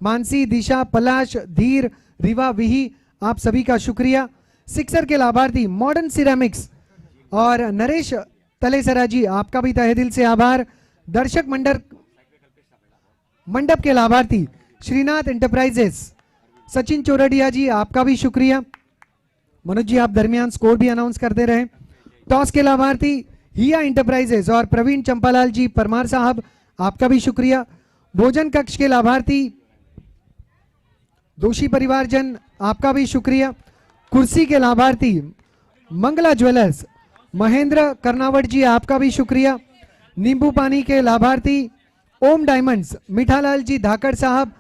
मानसी, दिशा, पलाश, धीर, रिवा, विही, आप सभी का शुक्रिया। सिक्सर के लाभार्थी मॉडर्न सिरेमिक्स और नरेश तलेसरा जी, आपका भी तहे दिल से आभार। दर्शक मंडप के लाभार्थी श्रीनाथ एंटरप्राइजेस, सचिन चोरडिया जी, आपका भी शुक्रिया। मनोज जी, आप दरमियान स्कोर भी अनाउंस करते रहे। टॉस के लाभार्थी हिया एंटरप्राइजेस और प्रवीण चंपालाल जी परमार साहब, आपका भी शुक्रिया। भोजन कक्ष के लाभार्थी दोषी परिवारजन, आपका भी शुक्रिया। कुर्सी के लाभार्थी मंगला ज्वेलर्स महेंद्र कर्नावट जी, आपका भी शुक्रिया। नींबू पानी के लाभार्थी ओम डायमंड्स मिठालाल जी धाकड़ साहब,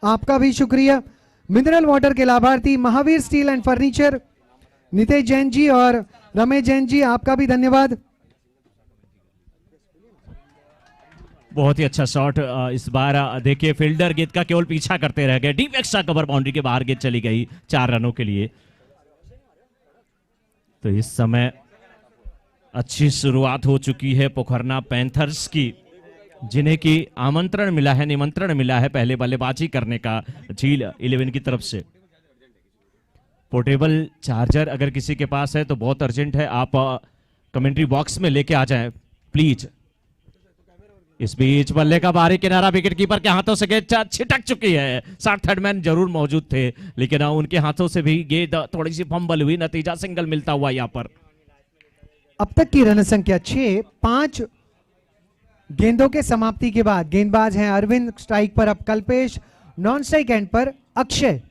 आपका भी शुक्रिया। मिनरल वाटर के लाभार्थी Mahavir steel and furniture Nitesh Jain ji और रमेश जैन जी, आपका भी धन्यवाद। बहुत ही अच्छा शॉट। इस बार देखिए फील्डर गेंद का केवल पीछा करते रह गए। डीप एक्स्ट्रा कवर बाउंड्री के बाहर गेंद चली गई 4 रनों के लिए। तो इस समय अच्छी शुरुआत हो चुकी है पोखरना पैंथर्स की, जिन्हें की आमंत्रण मिला है, निमंत्रण मिला है पहले बल्लेबाजी करने का झील 11 की तरफ से। पोर्टेबल चार्जर अगर किसी के पास है तो बहुत अर्जेंट है, आप कमेंट्री बॉक्स में लेके आ जाएं प्लीज। इस बीच बल्ले का बाहरी किनारा विकेट कीपर के हाथों से गेंद छिटक चुकी है। 60 थर्ड मैन जरूर मौजूद थे, लेकिन उनके हाथों से भी गेंद थोड़ी सी फंबल हुई। नतीजा सिंगल मिलता हुआ यहां पर। अब तक की रन संख्या 6। 5 गेंदों के समाप्ति के बाद गेंदबाज हैं अरविंद, स्ट्राइक पर अब कल्पेश, नॉन स्ट्राइक एंड पर अक्षय।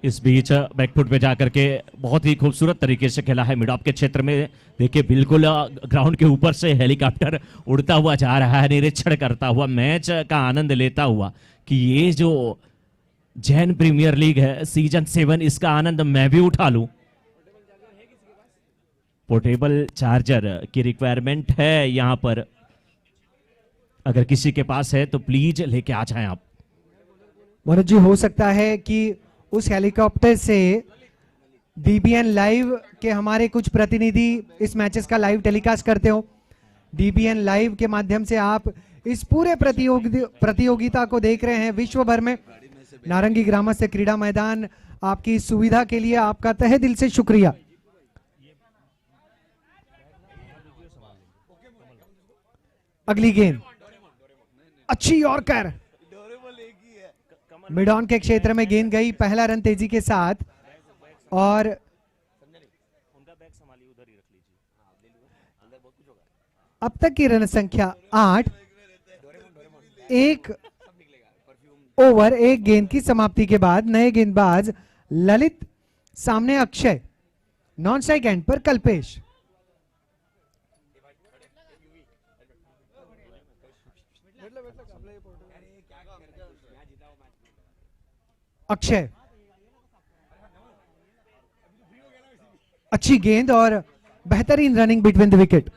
इस बीच बैकफुट पे जाकर के बहुत ही खूबसूरत तरीके से खेला है मिड ऑफ के क्षेत्र में। देखिए बिल्कुल ग्राउंड के ऊपर से हेलीकॉप्टर उड़ता हुआ जा रहा है, निरीक्षण करता हुआ, मैच का आनंद लेता हुआ कि ये जो जैन प्रीमियर लीग है सीजन 7, इसका आनंद मैं भी उठा लूं। पोर्टेबल चार्जर की रिक्वायरमेंट है यहां पर, अगर किसी के पास है तो प्लीज लेके आ जाएं आप। मनोज जी, हो सकता है कि उस हेलीकॉप्टर से डीबीएन लाइव के हमारे कुछ प्रतिनिधि इस मैचेस का लाइव टेलीकास्ट करते हो। डीबीएन लाइव के माध्यम से आप इस पूरे प्रतियोगिता को देख रहे हैं विश्व भर में। नारंगी ग्रामस्थ क्रीड़ा मैदान आपकी सुविधा के लिए आपका तहे दिल से शुक्रिया। अगली गेंद अच्छी यॉर्कर, मिड ऑन के क्षेत्र में गेंद गई, पहला रन तेजी के साथ। और अब तक की रन संख्या 8। 1 ओवर 1 गेंद की समाप्ति के बाद नए गेंदबाज ललित, सामने अक्षय, नॉन स्ट्राइक एंड पर कल्पेश। अक्षय, अच्छी गेंद और बेहतरीन रनिंग बिटवीन द विकेट।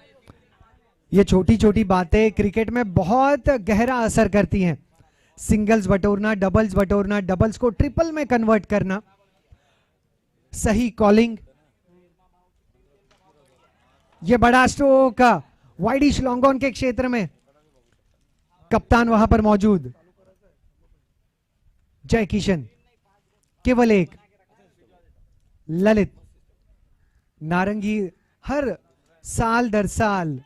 ये छोटी छोटी बातें क्रिकेट में बहुत गहरा असर करती हैं। सिंगल्स बटोरना, डबल्स बटोरना, डबल्स को ट्रिपल में कन्वर्ट करना, सही कॉलिंग। ये बड़ा स्ट्रोक वाइडिश लॉन्ग ऑन के क्षेत्र में, कप्तान वहां पर मौजूद, जय किशन, केवल 1। ललित, नारंगी हर साल दर साल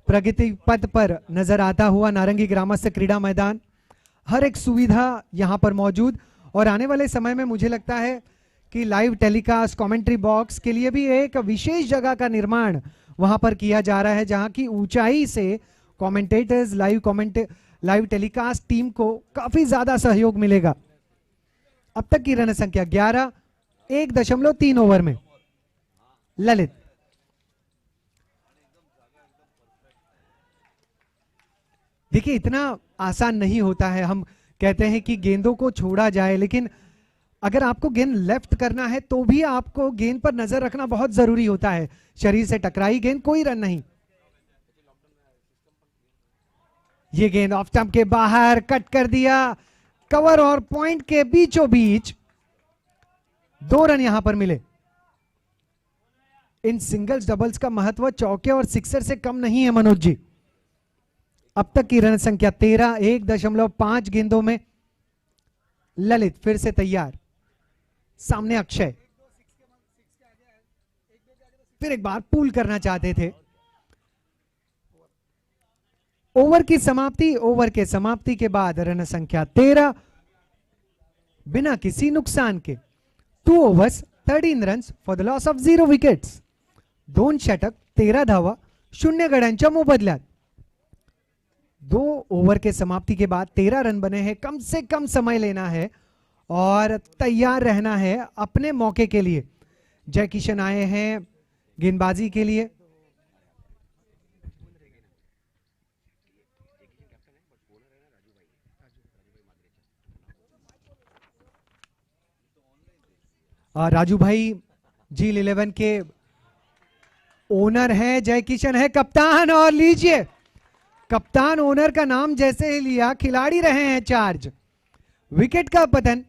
प्रगति पथ पर नजर आता हुआ नारंगी ग्रामस्थ क्रीड़ा मैदान, हर एक सुविधा यहां पर मौजूद। और आने वाले समय में मुझे लगता है कि लाइव टेलीकास्ट, कमेंट्री बॉक्स के लिए भी एक विशेष जगह का निर्माण वहां पर किया जा रहा है, जहां की ऊंचाई से कमेंटेटर्स, लाइव टेलीकास्ट टीम को काफी ज्यादा सहयोग मिलेगा। अब तक की रन संख्या 11। 1.3 ओवर में ललित, देखिए इतना आसान नहीं होता है। हम कहते हैं कि गेंदों को छोड़ा जाए, लेकिन अगर आपको गेंद लेफ्ट करना है तो भी आपको गेंद पर नजर रखना बहुत जरूरी होता है। शरीर से टकराई गेंद, कोई रन नहीं। ये गेंद ऑफ स्टंप के बाहर कट कर दिया, कवर और पॉइंट के बीचों बीच 2 रन यहां पर मिले। इन सिंगल्स डबल्स का महत्व चौके और सिक्सर से कम नहीं है मनोज जी। अब तक की रन संख्या 13, 1.5 गेंदों में। ललित फिर से तैयार, सामने अक्षय, फिर एक बार पूल करना चाहते थे। ओवर की समाप्ति, ओवर के समाप्ति के बाद रन संख्या 13 बिना किसी नुकसान के। 2 overs 13 runs for the loss of 0 wickets. 2 षटक 13 धावा 0 गड्यांच्या मोबदल्यात। 2 ओवर के समाप्ति के बाद 13 रन बने हैं। कम से कम समय लेना है और तैयार रहना है अपने मौके के लिए। जय किशन आए हैं गेंदबाजी के लिए। राजू भाई जील 11 के ओनर हैं, जय किशन है कप्तान। और लीजिए, कप्तान ओनर का नाम जैसे ही लिया, खिलाड़ी रहे हैं चार्ज। विकेट का पतन,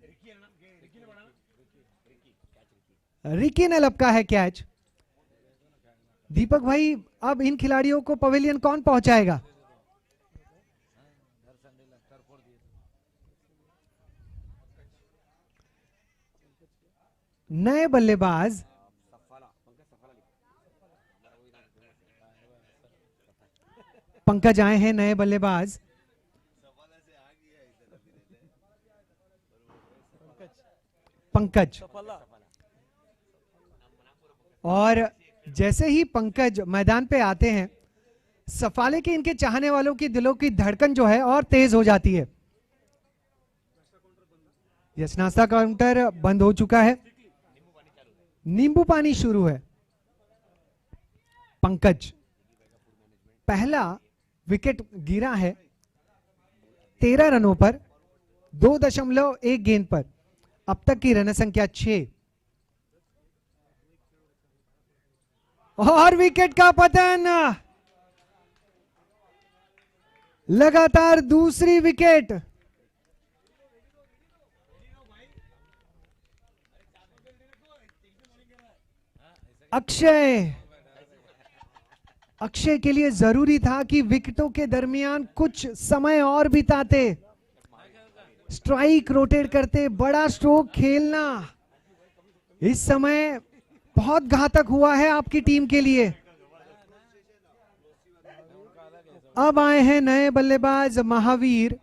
रिकी ने लपका है कैच। दीपक भाई, अब इन खिलाड़ियों को पवेलियन कौन पहुंचाएगा? नए बल्लेबाज पंकज आए हैं, नए बल्लेबाज। पंकज, और जैसे ही पंकज मैदान पे आते हैं, सफाले के इनके चाहने वालों की दिलों की धड़कन जो है और तेज हो जाती है। यस, नाश्ता काउंटर बंद हो चुका है, नींबू पानी शुरू है। पंकज, पहला विकेट गिरा है 13 रनों पर, 2.1 गेंद पर। अब तक की रन संख्या 6। और विकेट का पतन, लगातार दूसरी विकेट। अक्षय के लिए जरूरी था कि विकेटों के दरमियान कुछ समय और बिताते, स्ट्राइक रोटेट करते, बड़ा स्ट्रोक खेलना इस समय बहुत घातक हुआ है आपकी टीम के लिए। अब आए हैं नए बल्लेबाज महावीर।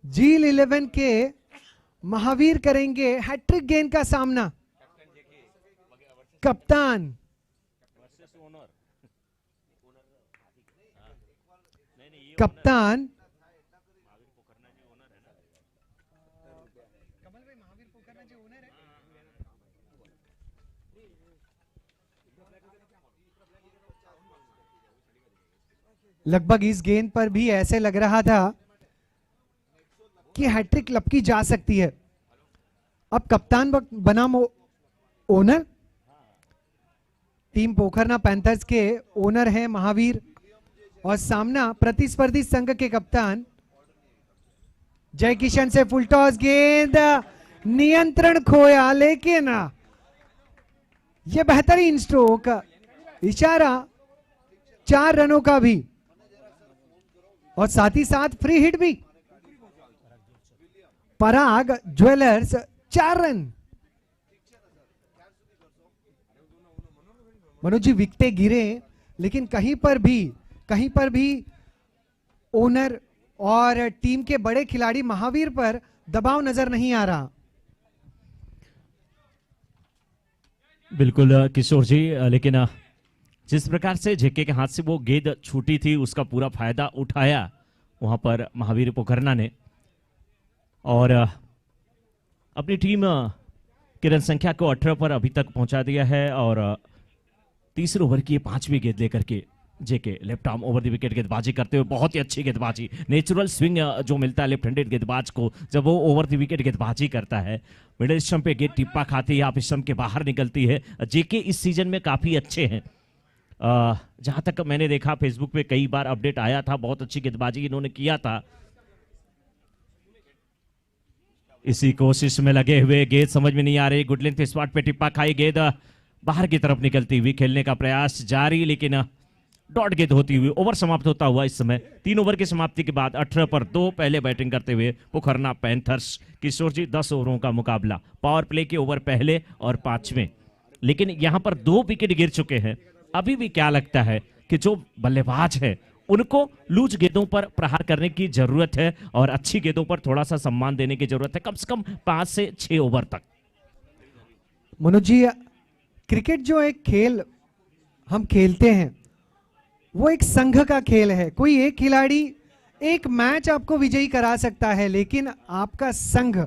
जील 11 के महावीर करेंगे हैट्रिक गेंद का सामना। कप्तान, कप्तान लगभग इस गेंद पर भी ऐसे लग रहा था कि हैट्रिक लपकी जा सकती है। अब कप्तान बनाम ओनर, टीम पोखरना पैंथर्स के ओनर हैं महावीर, और सामना प्रतिस्पर्धी संघ के कप्तान जय किशन से फुल टॉस गेंद, नियंत्रण खोया, लेकिन यह बेहतरीन स्ट्रोक, इशारा 4 रनों का भी और साथ ही साथ फ्री हिट भी। पराग ज्वेलर्स 4 रन। मनोज जी, विकेटे गिरे लेकिन कहीं पर भी ओनर और टीम के बड़े खिलाड़ी महावीर पर दबाव नजर नहीं आ रहा। बिल्कुल किशोर जी, लेकिन जिस प्रकार से जेके के हाथ से वो गेंद छूटी थी उसका पूरा फायदा उठाया वहां पर महावीर पोखरना ने, और अपनी टीम की रन संख्या को 18 पर अभी तक पहुंचा दिया है। और तीसरे ओवर की 5वीं गेंद लेकर के JK left arm over the wicket गेंदबाजी करते हुए, बहुत ही अच्छी गेंदबाजी, नेचुरल स्विंग जो मिलता है लेफ्ट हैंडेड गेंदबाज को जब वो ओवर द विकेट गेंदबाजी करता है। मिडिल स्टंप पे गेंद टिप्पा खाती है, आप स्टंप के बाहर निकलती है। जेके इस सीजन में काफी अच्छे हैं, जहां तक मैंने देखा फेसबुक पे कई बार अपडेट आया था, बहुत अच्छी गेंदबाजी इन्होंने किया था। इसी कोशिश में लगे हुए, गेंद समझ में नहीं आ रही, गुड लेंथ स्पॉट पे टिप्पा खाई, गेंद बाहर की तरफ निकलती हुई, खेलने का प्रयास जारी, लेकिन डॉट गेंद होती हुई ओवर समाप्त होता हुआ इस समय 3 ओवर की समाप्ति के बाद 18 पर 2 पहले बैटिंग करते हुए पोखरना पैंथर्स। किशोर जी 10 ओवरों का मुकाबला, पावर प्ले के ओवर पहले और 5वें, लेकिन यहां पर 2 विकेट गिर चुके हैं। अभी भी क्या लगता है कि जो बल्लेबाज है उनको लूज गेंदों पर प्रहार करने की जरूरत है और अच्छी गेंदों पर थोड़ा सा सम्मान देने की जरूरत है, कम से कम 5 से 6 ओवर तक। मनोज जी, क्रिकेट जो एक खेल हम खेलते हैं वो एक संघ का खेल है। कोई एक खिलाड़ी एक मैच आपको विजयी करा सकता है, लेकिन आपका संघ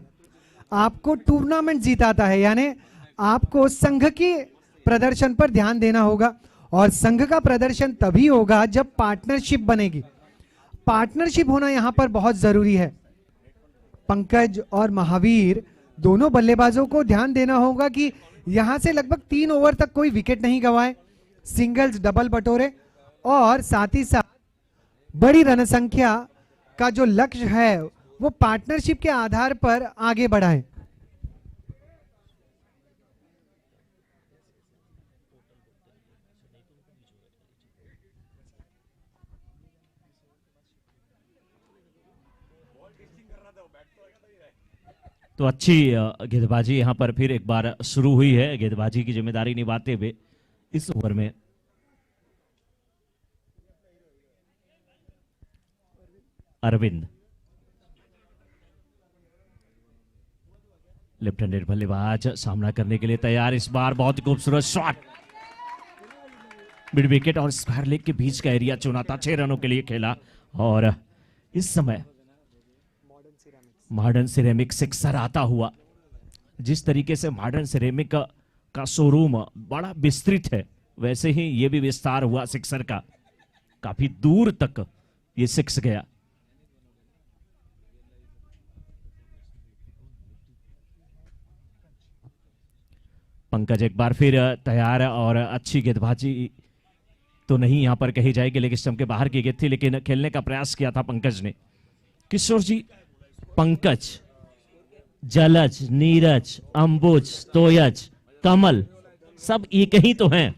आपको टूर्नामेंट जीताता है। यानी आपको संघ के प्रदर्शन पर ध्यान देना होगा और संघ का प्रदर्शन तभी होगा जब पार्टनरशिप बनेगी। पार्टनरशिप होना यहां पर बहुत जरूरी है। पंकज और महावीर दोनों बल्लेबाजों को ध्यान देना होगा कि यहां से लगभग 3 ओवर तक कोई विकेट नहीं गंवाए, सिंगल्स डबल बटोरे और साथ ही साथ बड़ी रन संख्या का जो लक्ष्य है वो पार्टनरशिप के आधार पर आगे बढ़ाएं। तो अच्छी गेंदबाजी यहां पर फिर एक बार शुरू हुई है, गेंदबाजी की जिम्मेदारी निभाते हुए इस ओवर में अरविंद। लेफ्ट हैंडेड बल्लेबाज सामना करने के लिए तैयार, इस बार बहुत ही खूबसूरत शॉट, मिड विकेट और स्क्वायर लेग के बीच का एरिया चुना था, 6 रनों के लिए खेला। और इस समय मॉडर्न सिरेमिक सिक्सर आता हुआ, जिस तरीके से मॉडर्न सिरेमिक का शोरूम बड़ा विस्तृत है, वैसे ही ये भी विस्तार हुआ सिक्सर का, काफी दूर तक ये सिक्स गया। पंकज एक बार फिर तैयार और अच्छी गेंदबाजी तो नहीं यहां पर कही जाएगी, लेकिन स्टंप के बाहर की गेंद थी, लेकिन खेलने का प्रयास किया था पंकज ने। किशोर जी, पंकज, जलज, नीरज, अंबुज, तोयज, कमल सब एक ही तो हैं।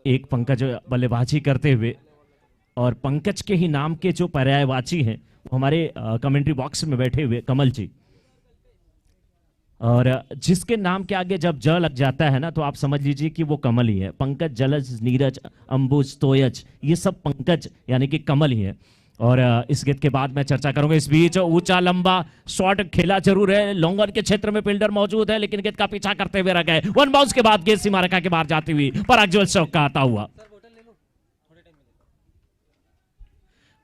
एक पंकज बल्लेबाजी करते हुए और पंकज के ही नाम के जो पर्यायवाची हैं वो हमारे कमेंट्री बॉक्स में बैठे हुए कमल जी, और जिसके नाम के आगे जब ज लग जाता है ना तो आप समझ लीजिए कि वो कमल ही है। पंकज, जलज, नीरज, अंबुज, तोयज ये सब पंकज यानी कि कमल ही है। और इस गेंद के बाद मैं चर्चा करूंगा। इस बीच ऊंचा लंबा शॉट खेला जरूर है, लॉन्गर के क्षेत्र में फील्डर मौजूद है, लेकिन गेंद का पीछा करते हुए रह गए। वन बाउंस के बाद गेंद सीमा रेखा के बाहर जाती हुई पराग ज्वेल्स चौका आता हुआ।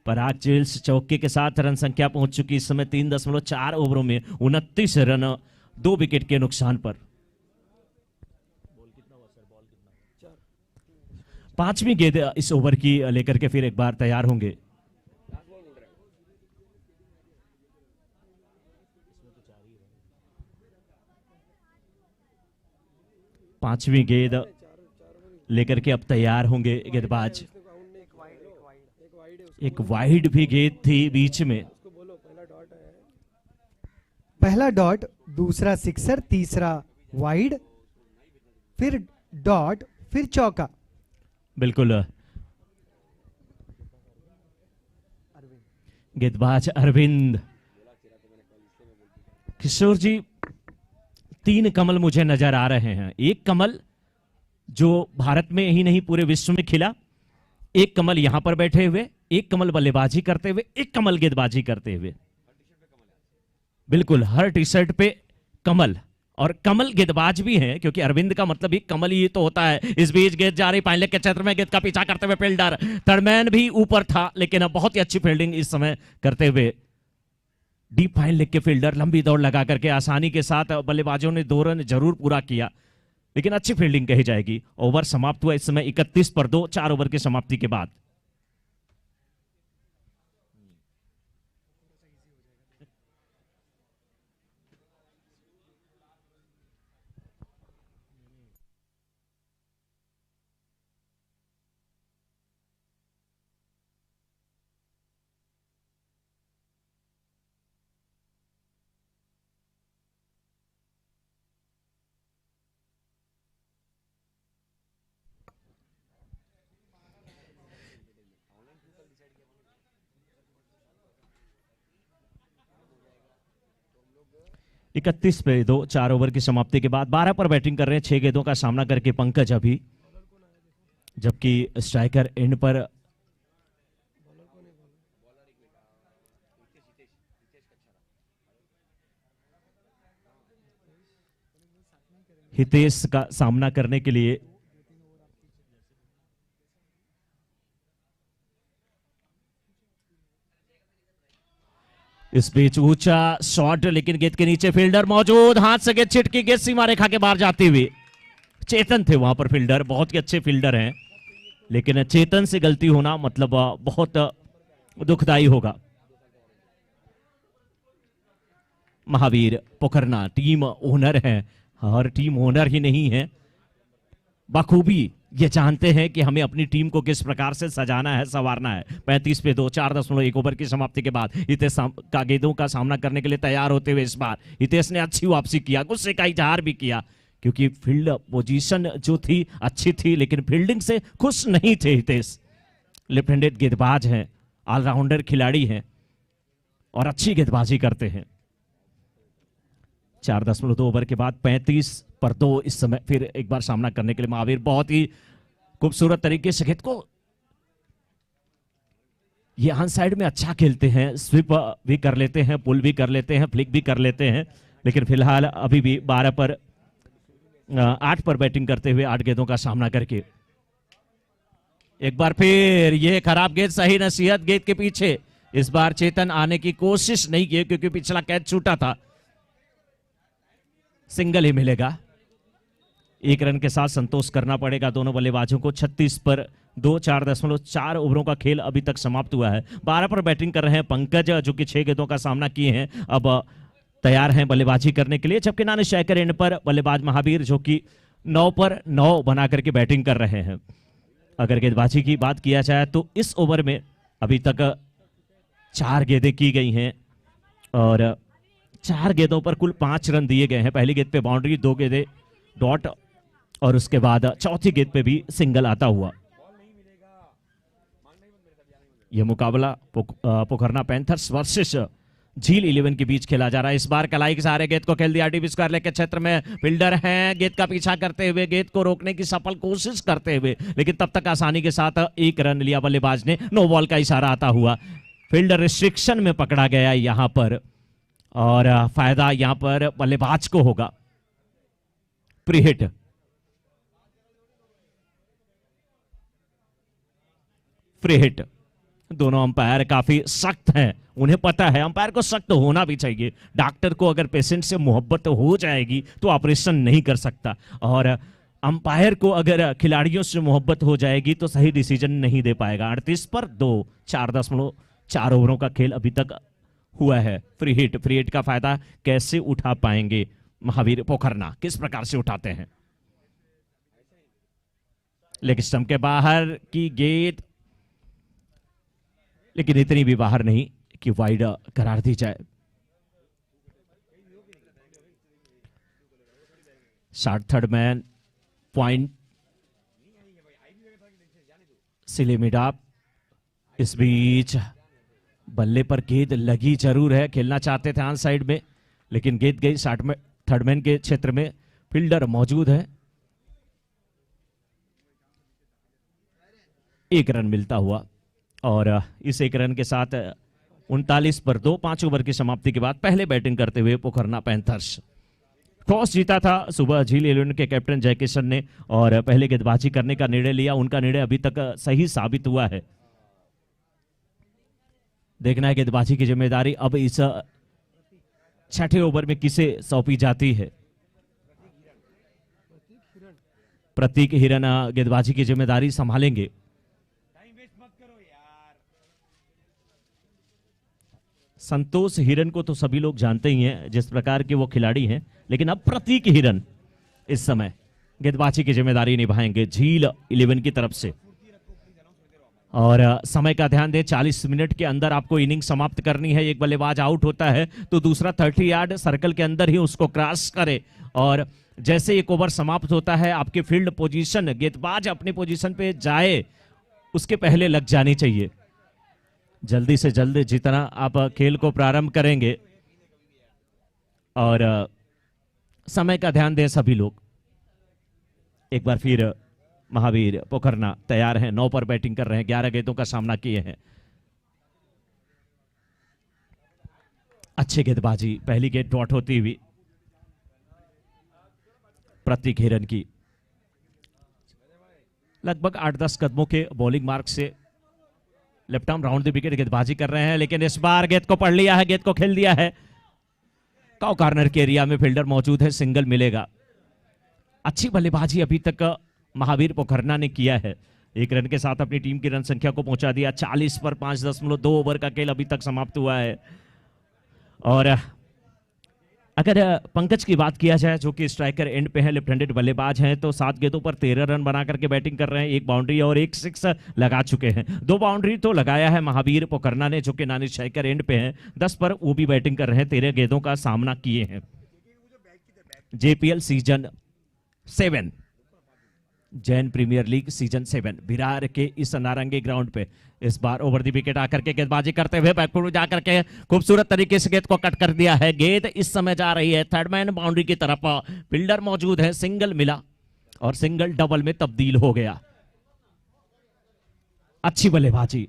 पराग ज्वेल्स चौके के साथ रन संख्या पहुंच चुकी इस समय 3.4 ओवरों में 29 रन, 2 विकेट के नुकसान पर। 5वीं गेंद इस ओवर की लेकर के फिर एक बार तैयार होंगे। पांचवी गेंद लेकर के अब तैयार होंगे गेंदबाज। एक वाइड भी गेंद थी बीच में, पहला डॉट, दूसरा सिक्सर, तीसरा वाइड, फिर डॉट, फिर चौका। बिल्कुल गेंदबाज अरविंद। किशोर जी, 3 कमल मुझे नजर आ रहे हैं। एक कमल जो भारत में ही नहीं पूरे विश्व में खिला, एक कमल यहां पर बैठे हुए, एक कमल बल्लेबाजी करते हुए, एक कमल गेंदबाजी करते हुए। बिल्कुल हर टी शर्ट पे कमल, और कमल गेंदबाज भी हैं, क्योंकि अरविंद का मतलब ही कमल ही तो होता है। इस बीच गेंद जा रही पाइन लेग के क्षेत्र में, गेंद का पीछा करते हुए फील्डर थर्डमैन भी ऊपर था, लेकिन अब बहुत ही अच्छी फील्डिंग इस समय करते हुए डीप फाइन लेग के फील्डर लंबी दौड़ लगा करके आसानी के साथ बल्लेबाजों ने 2 रन जरूर पूरा किया, लेकिन अच्छी फील्डिंग कही जाएगी। ओवर समाप्त हुआ इस समय 31 पर 2, 4 ओवर की समाप्ति के बाद। 31 पे 2 4 ओवर की समाप्ति के बाद 12 पर बैटिंग कर रहे हैं 6 गेंदों का सामना करके पंकज अभी, जबकि स्ट्राइकर एंड पर हितेश का सामना करने के लिए इस बीच ऊंचा शॉट, लेकिन गेंद के नीचे फील्डर मौजूद, हाथ से गेंद छिटकी, गेंद सीमा रेखा के बाहर जाते हुए चेतन थे वहां पर फील्डर, बहुत ही अच्छे फील्डर हैं, लेकिन चेतन से गलती होना मतलब बहुत दुखदाई होगा। महावीर पोखरना टीम ओनर हैं, और टीम ओनर ही नहीं है, बखूबी ये जानते हैं कि हमें अपनी टीम को किस प्रकार से सजाना है, संवारना है। 35 पे 2 4.1 ओवर की समाप्ति के बाद हितेश का गेंदों का सामना करने के लिए तैयार होते हुए इस बार हितेश ने अच्छी वापसी किया, गुस्से का इजहार भी किया, क्योंकि फील्ड पोजीशन जो थी अच्छी थी, लेकिन फील्डिंग से खुश नहीं थे हितेश। लेफ्ट हैंडेड गेंदबाज हैं, ऑलराउंडर खिलाड़ी हैं और अच्छी गेंदबाजी करते हैं। 4.2 ओवर के बाद 35 पर 2 इस समय फिर एक बार सामना करने के लिए महावीर बहुत ही खूबसूरत तरीके से गेंद को ये ऑन साइड में अच्छा खेलते हैं, स्विप भी कर लेते हैं, पुल भी कर लेते हैं, फ्लिक भी कर लेते हैं, लेकिन फिलहाल अभी भी 8 पर बैटिंग करते हुए 8 गेंदों का सामना करके एक बार फिर ये खराब गेंद, सही नसीहत गेंद के पीछे। इस बार चेतन आने की कोशिश नहीं की क्योंकि पिछला कैच छूटा था, सिंगल ही मिलेगा। 1 रन के साथ संतोष करना पड़ेगा दोनों बल्लेबाजों को। 36 पर 2 4.4 ओवरों का खेल अभी तक समाप्त हुआ है। 12 पर बैटिंग कर रहे हैं पंकज, जो कि 6 गेंदों का सामना किए हैं, अब तैयार हैं बल्लेबाजी करने के लिए, जबकि नॉन स्ट्राइकर एंड पर बल्लेबाज महावीर जो कि 9 पर 9 बना करके बैटिंग कर रहे हैं। अगर गेंदबाजी की बात किया जाए तो इस ओवर में अभी तक 4 गेंदें की गई हैं और 4 गेंदों पर कुल 5 रन दिए गए हैं। पहली गेंद पे बाउंड्री, 2 गेंदें डॉट और उसके बाद चौथी गेंद पे भी सिंगल आता हुआ। यह मुकाबला पोखरना पैंथर्स वर्सेस झील 11 के बीच खेला जा रहा है। इस बार कलाई के सहारे गेंद को खेल दिया डीप स्क्वायर लेग के क्षेत्र में, फील्डर हैं, गेंद का पीछा करते हुए गेंद को रोकने की सफल कोशिश करते हुए, लेकिन तब तक आसानी के साथ 1 रन लिया बल्लेबाज ने। नो बॉल का इशारा आता हुआ, फील्डर रिस्ट्रिक्शन में पकड़ा गया यहां पर और फायदा यहां पर बल्लेबाज को होगा। Pre hit, free hit. दोनों अंपायर काफी सख्त हैं, उन्हें पता है अंपायर को सख्त होना भी चाहिए। डॉक्टर को अगर पेशेंट से मोहब्बत हो जाएगी तो ऑपरेशन नहीं कर सकता, और अंपायर को अगर खिलाड़ियों से मोहब्बत हो जाएगी तो सही डिसीजन नहीं दे पाएगा। 38 पर 2 4.4 ओवरों का खेल अभी तक हुआ है। फ्री हिट का फायदा कैसे उठा पाएंगे महावीर पोखरना, किस प्रकार से उठाते हैं? लेग स्टंप के बाहर की गेंद, लेकिन इतनी भी बाहर नहीं कि वाइड करार दी जाए। Shot third man point silly mid off. इस बीच बल्ले पर गेंद लगी जरूर है, खेलना चाहते थे ऑन साइड में, लेकिन गेंद गई शॉट में थर्ड मैन के क्षेत्र में, फील्डर मौजूद है। 1 रन मिलता हुआ और इस 1 रन के साथ 39 पर 2 5 ओवर की समाप्ति के बाद पहले बैटिंग करते हुए पोखरना पैंथर्स। टॉस जीता था सुबह झील 11 के कैप्टन जयकिशन ने और पहले गेंदबाजी करने का निर्णय लिया। उनका निर्णय अभी तक सही साबित हुआ है। देखना है गेंदबाजी की जिम्मेदारी अब इस 6ठे ओवर में किसे सौंपी जाती है। प्रतीक हिरन गेंदबाजी की जिम्मेदारी संभालेंगे। संतोष हिरन को तो सभी लोग जानते ही हैं जिस प्रकार के वो खिलाड़ी हैं, लेकिन अब प्रतीक हिरन इस समय गेंदबाजी की जिम्मेदारी निभाएंगे झील 11 की तरफ से। और समय का ध्यान दें, 40 मिनट के अंदर आपको इनिंग समाप्त करनी है। एक बल्लेबाज आउट होता है तो दूसरा 30 यार्ड सर्कल के अंदर ही उसको क्रॉस करे, और जैसे एक ओवर समाप्त होता है आपकी फील्ड पोजीशन, गेंदबाज अपनी पोजीशन पे जाए उसके पहले लग जानी चाहिए। जल्दी से जल्दी जितना आप खेल को प्रारंभ करेंगे और समय का ध्यान दें सभी लोग। एक बार फिर महावीर पोखरना तैयार हैं, 9 पर बैटिंग कर रहे हैं, 11 गेंदों का सामना किए हैं। अच्छी गेंदबाजी, पहली गेंद डॉट होती हुई प्रतीक हिरन की, लगभग 8-10 कदमों के बॉलिंग मार्क से left arm round the wicket गेंदबाजी कर रहे हैं, लेकिन इस बार गेंद को पढ़ लिया है, गेंद को खेल दिया है। काउ कॉर्नर के एरिया में फील्डर मौजूद है, सिंगल मिलेगा। अच्छी बल्लेबाजी अभी तक महावीर पोखरना ने किया है, 1 रन के साथ अपनी टीम की रन संख्या को पहुंचा दिया। 40 पर 5.2 ओवर का खेल अभी तक समाप्त हुआ है। और अगर पंकज की बात किया जाए, जो कि स्ट्राइकर एंड पे है, लेफ्ट हैंडेड बल्लेबाज हैं, तो 7 गेंदों पर 13 रन बना करके बैटिंग कर रहे हैं, 1 बाउंड्री और 1 सिक्स लगा चुके हैं। 2 बाउंड्री तो लगाया है महावीर पोखरना ने, जो कि नॉन स्ट्राइकर एंड पे हैं। 10 पर वो भी बैटिंग कर रहे हैं, 13 गेंदों का सामना किए हैं। JPL season 7, Jain premier league season 7 Virar के इस नारंगी ग्राउंड पे इस बार ओवर दी विकेट आकर के गेंदबाजी करते हुए बैकफुट में जाकर के खूबसूरत तरीके से गेंद को कट कर दिया है। गेंद इस समय जा रही है थर्ड मैन बाउंड्री की तरफ, फील्डर मौजूद है, सिंगल मिला और सिंगल डबल में तब्दील हो गया। अच्छी बल्लेबाजी,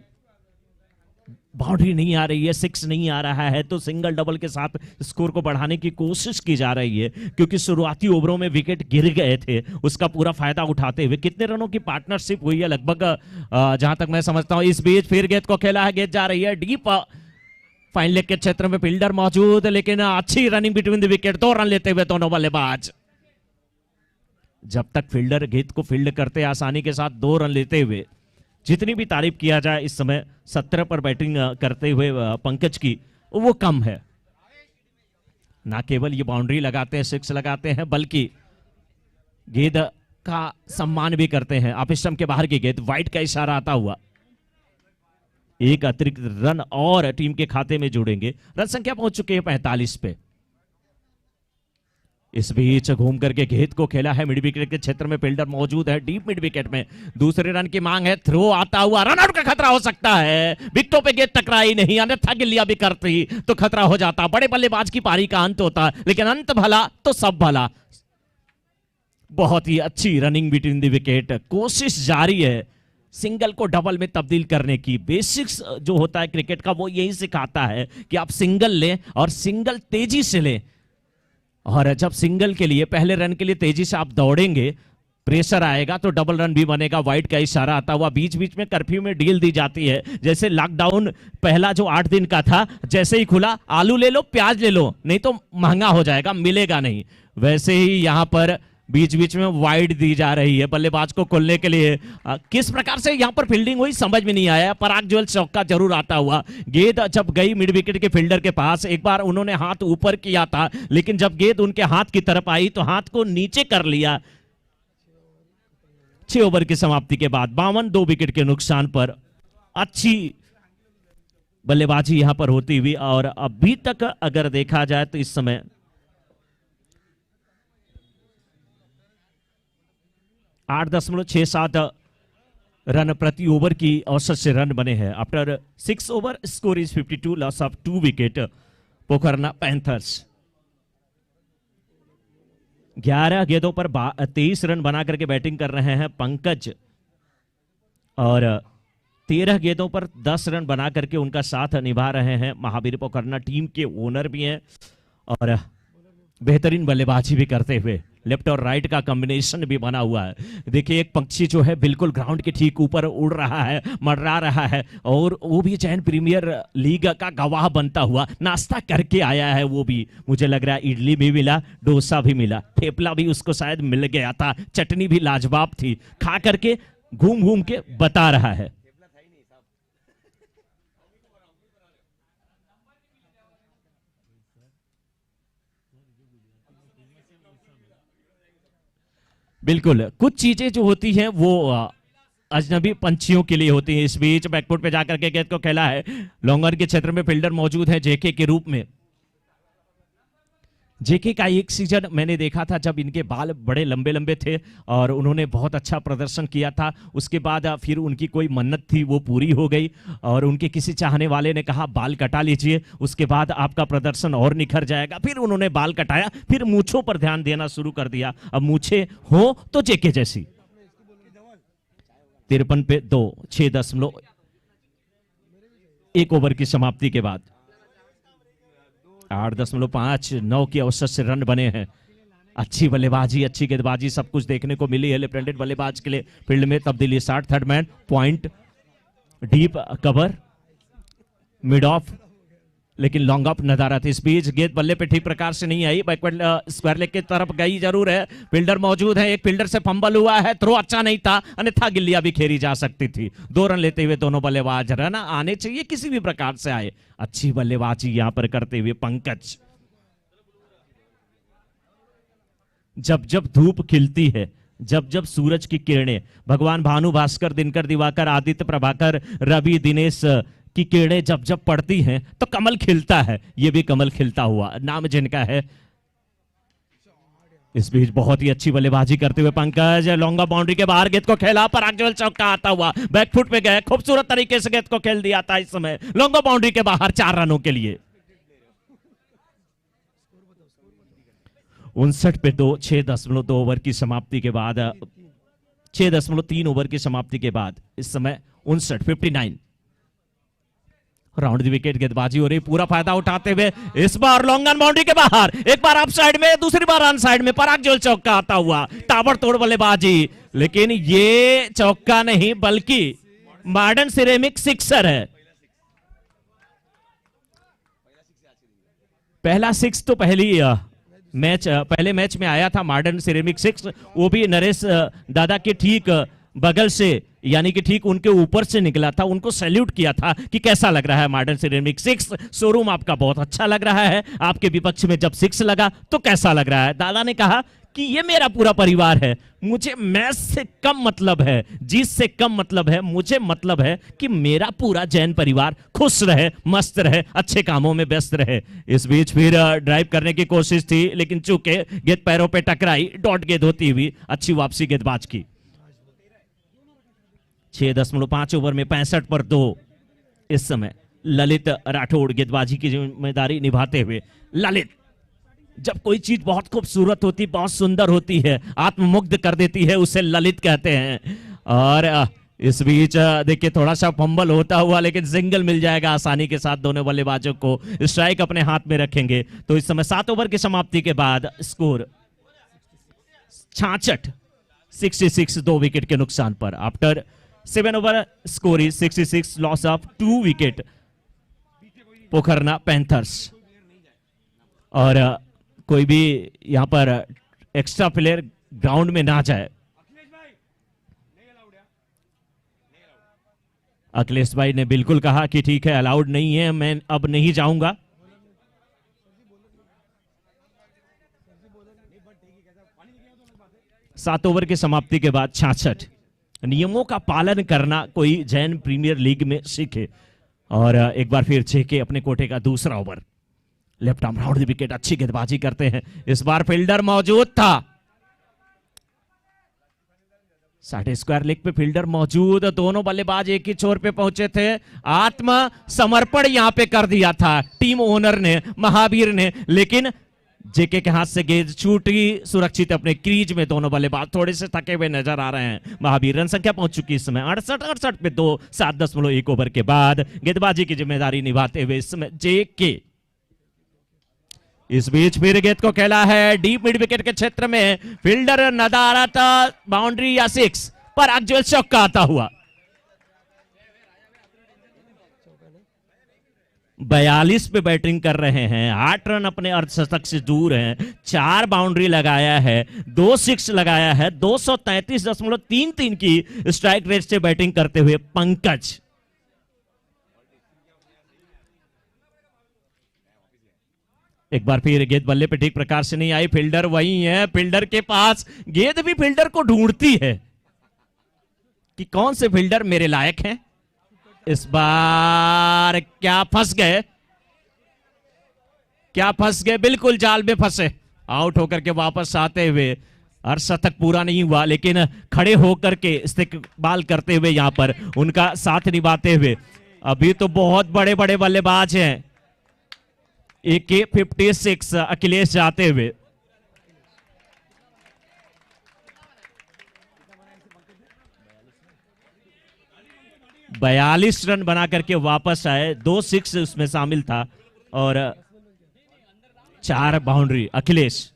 बाउंड्री नहीं आ रही है, 6 नहीं आ रहा है, तो सिंगल डबल के साथ स्कोर को बढ़ाने की कोशिश की जा रही है, क्योंकि शुरुआती ओवरों में विकेट गिर गए थे, उसका पूरा फायदा उठाते हुए कितने रनों की पार्टनरशिप हुई है, लगभग जहां तक मैं समझता हूं। इस बीच फिर गेंद को खेला है, गेंद जा रही है डीप फाइन लेग के क्षेत्र में, फील्डर मौजूद, लेकिन अच्छी running between the wicket, 2 run लेते हुए दोनों बल्लेबाज। जब तक फील्डर गेंद को फील्ड करते आसानी के साथ 2 रन लेते हुए, जितनी भी तारीफ किया जाए इस समय 17 पर बैटिंग करते हुए पंकज की, वो कम है। ना केवल ये बाउंड्री लगाते हैं, 6 लगाते हैं, बल्कि गेंद का सम्मान भी करते हैं। आप स्टंप के बाहर की गेंद, वाइड का इशारा आता हुआ, 1 अतिरिक्त रन और टीम के खाते में जोड़ेंगे। रन संख्या पहुंच चुके हैं 45 पे। इस बीच घूम करके गेंद को खेला है मिड विकेट के क्षेत्र में, फील्डर मौजूद है डीप मिड विकेट में, दूसरे रन की मांग है, थ्रो आता हुआ, रन आउट का खतरा हो सकता है। विकेटों पे गेंद टकराई नहीं, अन्यथा गिल्लियां भी करती तो खतरा हो जाता। बड़े बल्लेबाज की पारी का अंत होता, लेकिन अंत भला तो सब भला। बहुत ही अच्छी रनिंग बिटवीन द विकेट, कोशिश जारी है सिंगल को डबल में तब्दील करने की। बेसिक्स जो होता है क्रिकेट का, वो यही सिखाता है कि आप सिंगल लें और सिंगल तेजी से लें, और जब सिंगल के लिए, पहले रन के लिए तेजी से आप दौड़ेंगे, प्रेशर आएगा तो डबल रन भी बनेगा। वाइड का इशारा आता हुआ, बीच बीच में कर्फ्यू में डील दी जाती है, जैसे लॉकडाउन पहला जो 8 दिन का था, जैसे ही खुला आलू ले लो, प्याज ले लो, नहीं तो महंगा हो जाएगा, मिलेगा नहीं, वैसे ही यहां पर बीच बीच में वाइड दी जा रही है बल्लेबाज को खोलने के लिए। किस प्रकार से यहां पर फील्डिंग हुई समझ में नहीं आया। पराग ज्वेल चौका जरूर आता हुआ, गेंद जब गई मिड विकेट के फील्डर के पास, एक बार उन्होंने हाथ ऊपर किया था, लेकिन जब गेंद उनके हाथ की तरफ आई तो हाथ को नीचे कर लिया। 6 ओवर की समाप्ति के बाद 52, 2 विकेट के नुकसान पर अच्छी बल्लेबाजी यहां पर होती हुई। और अभी तक अगर देखा जाए तो इस समय 8.67 रन प्रति ओवर की औसत से रन बने हैं। After 6 over score is 52, loss of 2 wicket Pokharna panthers. 11 गेंदों पर 23 रन बना करके बैटिंग कर रहे हैं पंकज, और 13 गेंदों पर 10 रन बना करके उनका साथ निभा रहे हैं महावीर पोखरना। टीम के ओनर भी हैं और बेहतरीन बल्लेबाजी भी करते हुए, लेफ्ट और राइट का कॉम्बिनेशन भी बना हुआ है। देखिए एक पक्षी जो है बिल्कुल ग्राउंड के ठीक ऊपर उड़ रहा है, मंडरा रहा है, और वो भी जैन प्रीमियर लीग का गवाह बनता हुआ नाश्ता करके आया है। वो भी मुझे लग रहा है इडली भी मिला, डोसा भी मिला, थेपला भी उसको शायद मिल गया था, चटनी भी लाजवाब थी, खा करके घूम घूम के बता रहा है। बिल्कुल, कुछ चीजें जो होती हैं वो अजनबी पंछियों के लिए होती हैं। इस बीच बैकफुट पे जाकर के गेंद को खेला है, लॉन्गर के क्षेत्र में फील्डर मौजूद है जेके के रूप में, जेके का एक सीजन मैंने देखा था जब इनके बाल बड़े लंबे लंबे थे और उन्होंने बहुत अच्छा प्रदर्शन किया था। उसके बाद फिर उनकी कोई मन्नत थी वो पूरी हो गई और उनके किसी चाहने वाले ने कहा बाल कटा लीजिए, उसके बाद आपका प्रदर्शन और निखर जाएगा। फिर उन्होंने बाल कटाया, फिर मूछों पर ध्यान देना शुरू कर दिया। अब मूछें हो तो जेके जैसी। 53 पे 2, 6.1 ओवर की समाप्ति के बाद 8.59 की औसत से रन बने हैं। अच्छी बल्लेबाजी, अच्छी गेंदबाजी सब कुछ देखने को मिली है लेफ्ट हैंडेड बल्लेबाज के लिए। फील्ड में तब्दीली, 60 third man point, deep cover, mid of, लेकिन लॉन्ग ऑफ नदारत। इस बीच गेंद बल्ले पे ठीक प्रकार से नहीं आई, बैकवर्ड स्क्वायर लेग की तरफ गई जरूर है। फील्डर मौजूद है, एक फील्डर से फंबल हुआ है, थ्रो अच्छा नहीं था, अन्यथा गिल्लियां भी खेरी जा सकती थी। 2 रन लेते हुए दोनों बल्लेबाज, रन आने चाहिए किसी भी प्रकार से आए। अच्छी बल्लेबाजी यहां पर करते हुए पंकज। जब जब धूप खिलती है, जब जब सूरज की किरणें, भगवान भानु, भास्कर, दिनकर, दिवाकर, आदित्य, प्रभाकर, रवि, दिनेश की किरणें जब जब पड़ती हैं तो कमल खिलता है। ये भी कमल खिलता हुआ, नाम जिनका है। इस बीच बहुत ही अच्छी बल्लेबाजी करते हुए पंकज, लॉन्ग बाउंड्री के बाहर गेंद को खेला, पराग चौका आता हुआ बैकफुट पे गए, खूबसूरत तरीके से गेंद को खेल दिया था। इस समय लॉन्ग बाउंड्री के बाहर 4 रनों के लिए। 59 पे 2, 6.2 ओवर की समाप्ति के बाद, 6.3 ओवर की समाप्ति के बाद इस समय 59 राउंड दी विकेट गेंदबाजी हो रही, पूरा फायदा उठाते हुए इस बार लॉन्ग ऑन बाउंड्री के बाहर, एक बार अप साइड में, दूसरी बार ऑन साइड में, पराग चौका आता हुआ, ताबड़तोड़ बल्लेबाजी। लेकिन ये चौका नहीं बल्कि मॉडर्न सिरेमिक सिक्सर है। पहला 6 तो पहले मैच में आया था मॉडर्न सिरेमिक 6, वो भी नरेश दादा के ठीक बगल से, यानी कि ठीक उनके ऊपर से निकला था। उनको सैल्यूट किया था कि कैसा लग रहा है मॉडर्न सिरेमिक 6, शोरूम आपका बहुत अच्छा लग रहा है। आपके विपक्ष में जब 6 लगा तो कैसा लग रहा है? दादा ने कहा कि ये मेरा पूरा परिवार है, मुझे मैच से कम मतलब है, जीत से कम मतलब है, मुझे मतलब है कि मेरा पूरा जैन परिवार खुश रहे, मस्त रहे, अच्छे कामों में व्यस्त रहे। इस बीच फिर ड्राइव करने की कोशिश थी, लेकिन चूंकि गेंद पैरों पे टकराई, डॉट गेंद होती हुई अच्छी वापसी गेंदबाज की। 6.5 ओवर में 65 पर 2 इस समय ललित राठौड़ गेंदबाजी की जिम्मेदारी निभाते हुए। ललित, जब कोई चीज बहुत खूबसूरत होती, बहुत सुंदर होती है, आत्ममुग्ध कर देती है, उसे ललित कहते हैं। और इस बीच देखिए थोड़ा सा फंबल होता हुआ, लेकिन सिंगल मिल जाएगा आसानी के साथ दोनों बल्लेबाजों को। स्ट्राइक अपने हाथ में रखेंगे। तो इस समय 7 ओवर की समाप्ति के बाद स्कोर 66 2 विकेट के नुकसान पर। After 7 over score is 66, loss of 2 wicket Pokharna panthers. और कोई भी यहां पर एक्स्ट्रा प्लेयर ग्राउंड में ना जाए। अखिलेश भाई ने बिल्कुल कहा कि ठीक है, अलाउड नहीं है, मैं अब नहीं जाऊंगा। सात ओवर की समाप्ति के बाद 66 नियमों का पालन करना कोई जैन प्रीमियर लीग में सीखे। और एक बार फिर जेके अपने कोटे का दूसरा over, left arm round the wicket, अच्छी गेंदबाजी करते हैं। इस बार फील्डर मौजूद था, 60 स्क्वायर लेग पे फील्डर मौजूद, दोनों बल्लेबाज एक ही छोर पे पहुंचे थे। आत्म समर्पण यहां पे कर दिया था टीम ओनर ने, महावीर ने, लेकिन जेके के हाथ से गेंद छूटी सुरक्षित अपने क्रीज में। दोनों बल्लेबाज थोड़े से थके हुए नजर आ रहे हैं। महावीर, रन संख्या पहुंच चुकी इस समय 68 पे 2, 7.1 ओवर के बाद गेंदबाजी की जिम्मेदारी निभाते हुए इस समय जेके। इस बीच फिर गेंद को खेला है डीप मिड विकेट के क्षेत्र में, फील्डर नदारत, बाउंड्री या 6 पर अक्जुअल चौका आता हुआ। 42 पे बैटिंग कर रहे हैं, 8 रन अपने अर्धशतक से दूर हैं, 4 बाउंड्री लगाया है, 2 6 लगाया है, 233.33 की स्ट्राइक रेट से बैटिंग करते हुए पंकज। एक बार फिर गेंद बल्ले पे ठीक प्रकार से नहीं आई, फील्डर वही है, फील्डर के पास गेंद भी फील्डर को ढूंढती है कि कौन से फील्डर मेरे लायक हैं। इस बार क्या फंस गए, क्या फंस गए, बिल्कुल जाल में फंसे। आउट होकर के वापस आते हुए, अर्धशतक पूरा नहीं हुआ लेकिन खड़े होकर के इस्तेकबाल करते हुए यहां पर उनका साथ निभाते हुए अभी तो बहुत बड़े बड़े बल्लेबाज हैं। AK-56 अखिलेश जाते हुए, बयालीस रन बना करके वापस आए। 2 6 उसमें शामिल था और 4 बाउंड्री अखिलेश।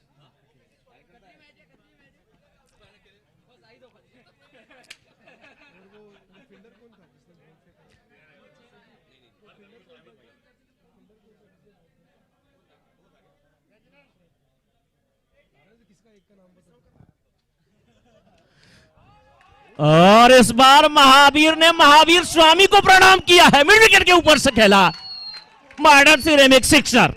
और इस बार महावीर ने महावीर स्वामी को प्रणाम किया है। मिड विकेट के ऊपर से खेला मॉडर्न सिरेमिक सिक्सर।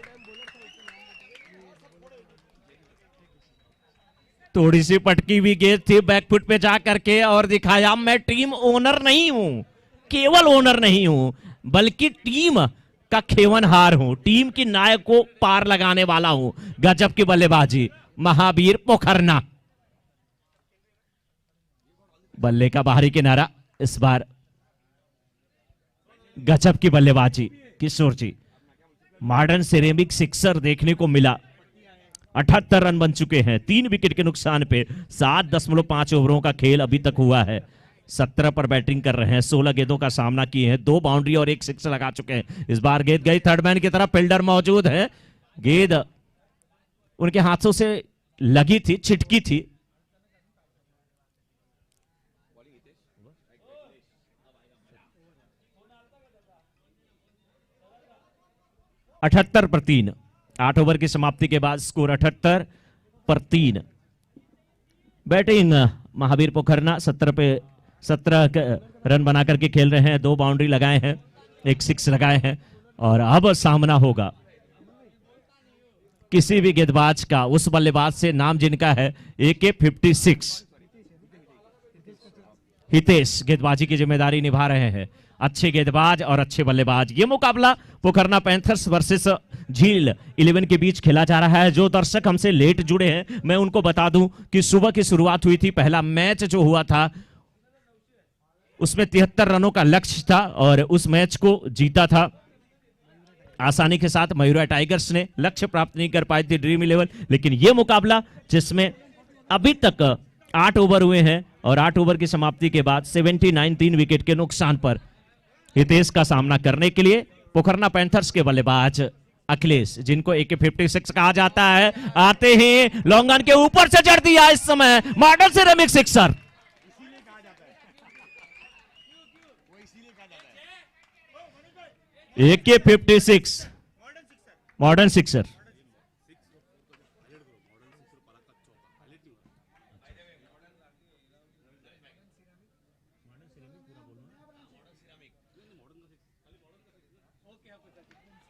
थोड़ी सी पटकी हुई गेंद थी, बैकफुट पे जा करके और दिखाया मैं टीम ओनर नहीं हूं, केवल ओनर नहीं हूं बल्कि टीम का खेवनहार हूं, टीम की नायक को पार लगाने वाला हूं। गजब की बल्लेबाजी महावीर पोखरना। बल्ले का बाहरी किनारा, इस बार गजब की बल्लेबाजी किशोर जी। मॉडर्न सिरेमिक सिक्सर देखने को मिला। 78 रन बन चुके हैं 3 विकेट के नुकसान पे। 7.5 ओवरों का खेल अभी तक हुआ है। 17 पर बैटिंग कर रहे हैं, 16 गेंदों का सामना किए हैं, 2 बाउंड्री और 1 सिक्स लगा चुके हैं। इस बार गेंद गई थर्ड मैन की तरफ, फील्डर मौजूद है, गेंद उनके हाथों से लगी थी, छिटकी थी। अठहत्तर पर 3, 8 ओवर की समाप्ति के बाद स्कोर 78 पर 3। बैटिंग महावीर पोखरना 17 रन बना करके खेल रहे हैं, 2 बाउंड्री लगाए हैं, 1 सिक्स लगाए हैं। और अब सामना होगा किसी भी गेंदबाज का उस बल्लेबाज से नाम जिनका है AK-56। हितेश गेंदबाजी की जिम्मेदारी निभा रहे हैं। अच्छे गेंदबाज और अच्छे बल्लेबाज। ये मुकाबला पोखरना पैंथर्स वर्सेस झील 11 के बीच खेला जा रहा है। जो दर्शक हमसे लेट जुड़े हैं मैं उनको बता दूं कि सुबह की शुरुआत हुई थी। पहला मैच जो हुआ था उसमें 73 रनों का लक्ष्य था और उस मैच को जीता था आसानी के साथ मयूरा टाइगर्स ने। लक्ष्य प्राप्त नहीं कर पाई थी ड्रीम 11। लेकिन यह मुकाबला जिसमें अभी तक 8 ओवर हुए हैं और 8 ओवर की समाप्ति के बाद 79 3 विकेट के नुकसान पर हितेश का सामना करने के लिए पोखरना पैंथर्स के बल्लेबाज अखिलेश, जिनको AK-56 कहा जाता है, आते ही लॉन्ग ऑन के ऊपर से जड़ दिया इस समय modern ceramic sixer. AK-56 modern sixer.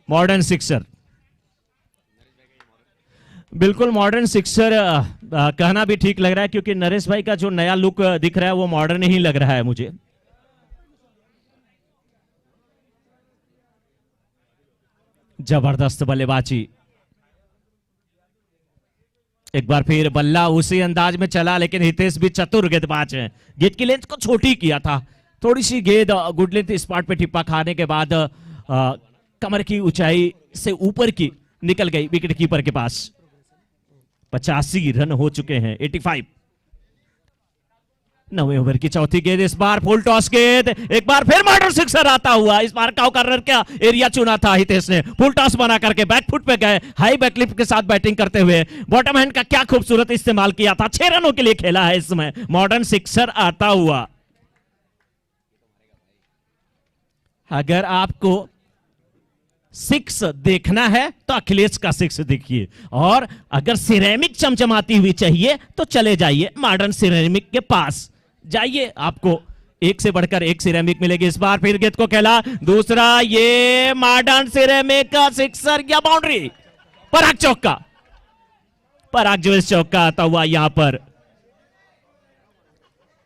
Modern sixer, बिल्कुल मॉडर्न सिक्सर कहना भी ठीक लग रहा है क्योंकि नरेश भाई का जो नया लुक दिख रहा है वो मॉडर्न ही लग रहा है मुझे। जबरदस्त बल्लेबाजी। एक बार फिर बल्ला उसी अंदाज में चला लेकिन हितेश भी चतुर गेंदबाज है। गेंद की लेंथ को छोटी किया था, थोड़ी सी गेंद गुड लेंथ स्पॉट पे टिप्पा खाने के बाद कमर की ऊंचाई से ऊपर की निकल गई विकेट कीपर के पास। 85 रन हो चुके हैं, 85। 9वें ओवर की चौथी गेंद, इस बार फुल टॉस गेंद, एक बार फिर मॉडर्न सिक्सर आता हुआ। इस बार काउ कार्नर का एरिया चुना था हितेश ने, फुल टॉस बना करके बैकफुट पे गए, हाई बैकलिप के साथ बैटिंग करते हुए बॉटम हैंड का क्या खूबसूरत इस्तेमाल किया था। 6 रनों के लिए खेला है इस समय मॉडर्न सिक्सर आता हुआ। अगर आपको 6 देखना है तो अखिलेश का 6 देखिए, और अगर सिरेमिक चमचमाती हुई चाहिए तो चले जाइए मॉडर्न सिरेमिक के पास जाइए, आपको एक से बढ़कर एक सिरेमिक मिलेगी। इस बार फिर गेंद को खेला, दूसरा, ये मॉडर्न सिरेमिक का सिक्सर या बाउंड्री। पराग चौका, पराग ज्वेल्स चौका आता हुआ यहां पर,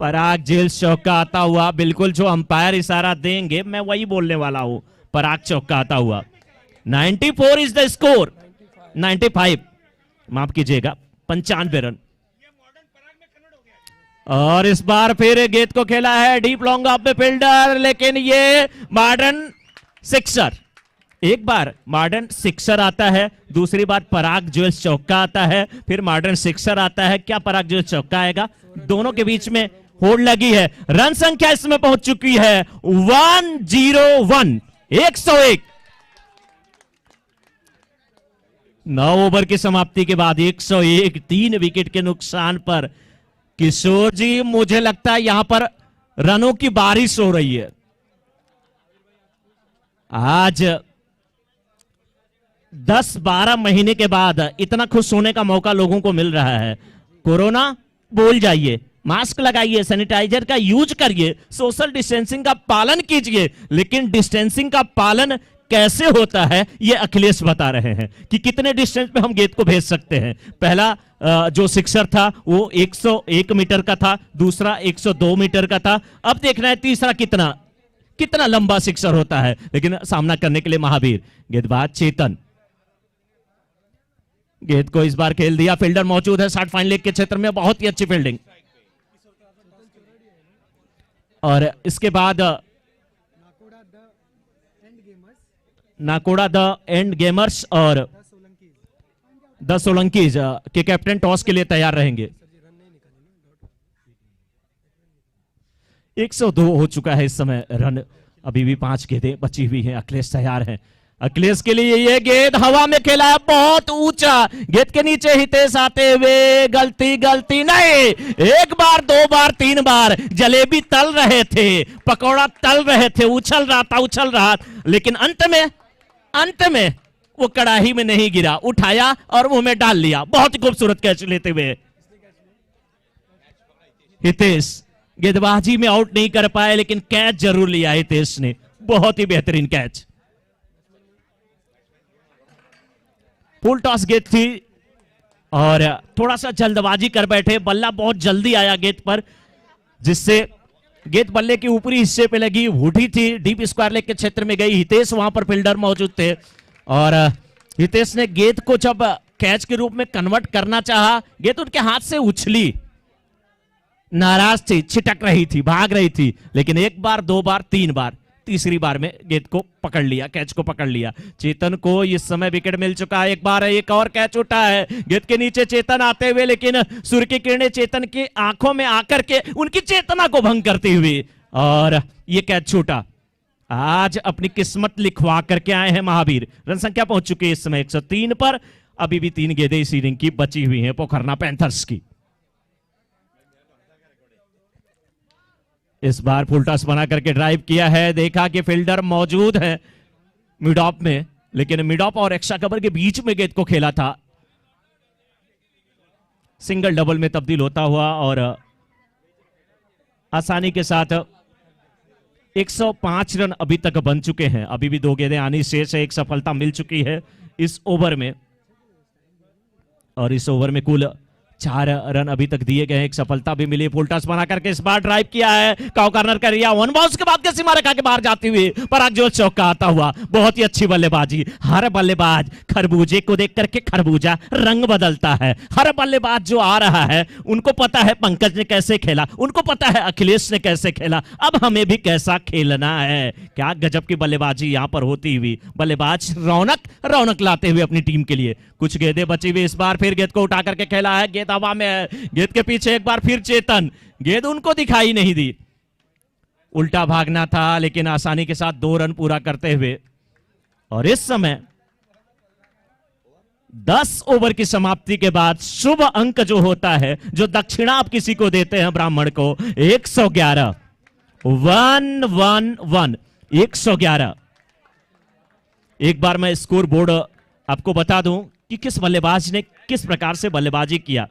पराग ज्वेल्स चौका आता हुआ। बिल्कुल जो अंपायर इशारा देंगे मैं वही बोलने वाला हूं, पराग चौका आता हुआ। 94 इज द स्कोर। 95, माफ कीजिएगा 95 रन। और इस बार फिर गेंद को खेला है deep long off the fielder, लेकिन ये मॉडर्न सिक्सर। एक बार मॉडर्न सिक्सर आता है, दूसरी बार पराग ज्वेल्स चौका आता है, फिर मॉडर्न सिक्सर आता है। क्या पराग ज्वेल्स चौका आएगा? दोनों के बीच में होल्ड लगी है। रन संख्या इसमें पहुंच चुकी है 101, 101। 9 ओवर की समाप्ति के बाद 101, 3 विकेट के नुकसान पर किशोर जी, मुझे लगता है यहां पर रनों की बारिश हो रही है। आज 10-12 महीने के बाद इतना खुश होने का मौका लोगों को मिल रहा है। कोरोना भूल जाइए, मास्क लगाइए, सैनिटाइजर का यूज करिए, सोशल डिस्टेंसिंग का पालन कीजिए, लेकिन डिस्टेंसिंग का पालन कैसे होता है ये अखिलेश बता रहे हैं कि कितने डिस्टेंस पे हम गेंद को भेज सकते हैं। पहला जो सिक्सर था वो 101 मीटर का था, दूसरा 102 मीटर का था। अब देखना है तीसरा कितना लंबा सिक्सर होता है। लेकिन सामना करने के लिए महावीर गेंदबाज चेतन, गेंद को इस बार खेल दिया। फील्डर मौजूद है शॉर्ट फाइन लेग के क्षेत्र में, बहुत ही अच्छी फील्डिंग। और इसके बाद नाकोड़ा द एंड गेमर्स और द सोलंकीज के कैप्टन टॉस के लिए तैयार रहेंगे। 102 हो चुका है इस समय रन, अभी भी 5 गेंदें बची हुई हैं। अखिलेश तैयार हैं। अखिलेश के लिए ये गेंद हवा में खेला है, बहुत ऊंचा। गेंद के नीचे हितेश आते हुए, गलती नहीं, 1 बार 2 बार 3 बार जलेबी तल रहे थे, पकौड़ा तल रहे थे, उछल रहा, लेकिन अंत में वो कड़ाही में नहीं गिरा, उठाया और मुंह में डाल लिया। बहुत ही खूबसूरत कैच लेते हुए हितेश गेंदबाजी में आउट नहीं कर पाए, लेकिन कैच जरूर लिया हितेश ने, बहुत ही बेहतरीन कैच। फुल टॉस गेंद थी और थोड़ा सा जल्दबाजी कर बैठे, बल्ला बहुत जल्दी आया गेंद पर, जिससे गेंद बल्ले के ऊपरी हिस्से पे लगी, उठी थी, डीप स्क्वायर लेग के क्षेत्र में गई। हितेश वहां पर फील्डर मौजूद थे और हितेश ने गेंद को जब कैच के रूप में कन्वर्ट करना चाहा, गेंद उनके हाथ से उछली, नाराज थी, छिटक रही थी, भाग रही थी, लेकिन 1 बार 2 बार 3 बार, तीसरी बार में गेंद को पकड़ लिया, कैच को पकड़ लिया। चेतन को इस समय विकेट मिल चुका है। एक बार एक और कैच उठा है, गेंद के नीचे चेतन आते हुए, लेकिन सूर्य की किरणें चेतन की आंखों में आकर के उनकी चेतना को भंग करती हुई, और ये कैच छूटा। आज अपनी किस्मत लिखवा करके आए हैं महावीर। रन संख्या पहुंच चुकी है इस समय 103 पर। अभी भी 3 गेंदें इस इनिंग की बची हुई हैं पोखरना पैंथर्स की। इस बार फुल टॉस बना करके ड्राइव किया है, देखा कि फील्डर मौजूद है मिड ऑफ में, लेकिन मिड ऑफ और एक्स्ट्रा कवर के बीच में गेंद को खेला था। सिंगल डबल में तब्दील होता हुआ और आसानी के साथ 105 रन अभी तक बन चुके हैं। अभी भी 2 गेंदें आनी शेष है, 1 सफलता मिल चुकी है इस ओवर में, और इस ओवर में कुल 4 रन अभी तक दिए गए हैं, 1 सफलता भी मिली। फुल टॉस बना करके इस बार ड्राइव किया है, काउ कॉर्नर कर दिया, 1 बाउंस के बाद के सीमा रेखा के बाहर जाती हुई पराग ज्वेल्स चौका आता हुआ। बहुत ही अच्छी बल्लेबाजी। हर बल्लेबाज खरबूजे को देख करके खरबूजा रंग बदलता है। हर बल्लेबाज जो आ रहा है उनको पता है पंकज ने कैसे खेला, उनको पता है अखिलेश ने कैसे खेला, अब हमें भी कैसा खेलना है। क्या गजब की बल्लेबाजी यहां पर होती हुई, बल्लेबाज रौनक लाते हुए अपनी टीम के लिए। कुछ गेंदें बची हुई, इस बार फिर गेंद को उठा करके खेला है, गेंद हवा में है, गेंद के पीछे एक बार फिर चेतन, गेंद उनको दिखाई नहीं दी, उल्टा भागना था, लेकिन आसानी के साथ 2 रन पूरा करते हुए। और इस समय 10 ओवर की समाप्ति के बाद शुभ अंक जो होता है, जो दक्षिणा आप किसी को देते हैं ब्राह्मण को, 111, 111, 111। एक बार मैं स्कोर बोर्ड आपको बता दूं कि किस बल्लेबाज ने किस प्रकार से बल्लेबाजी किया।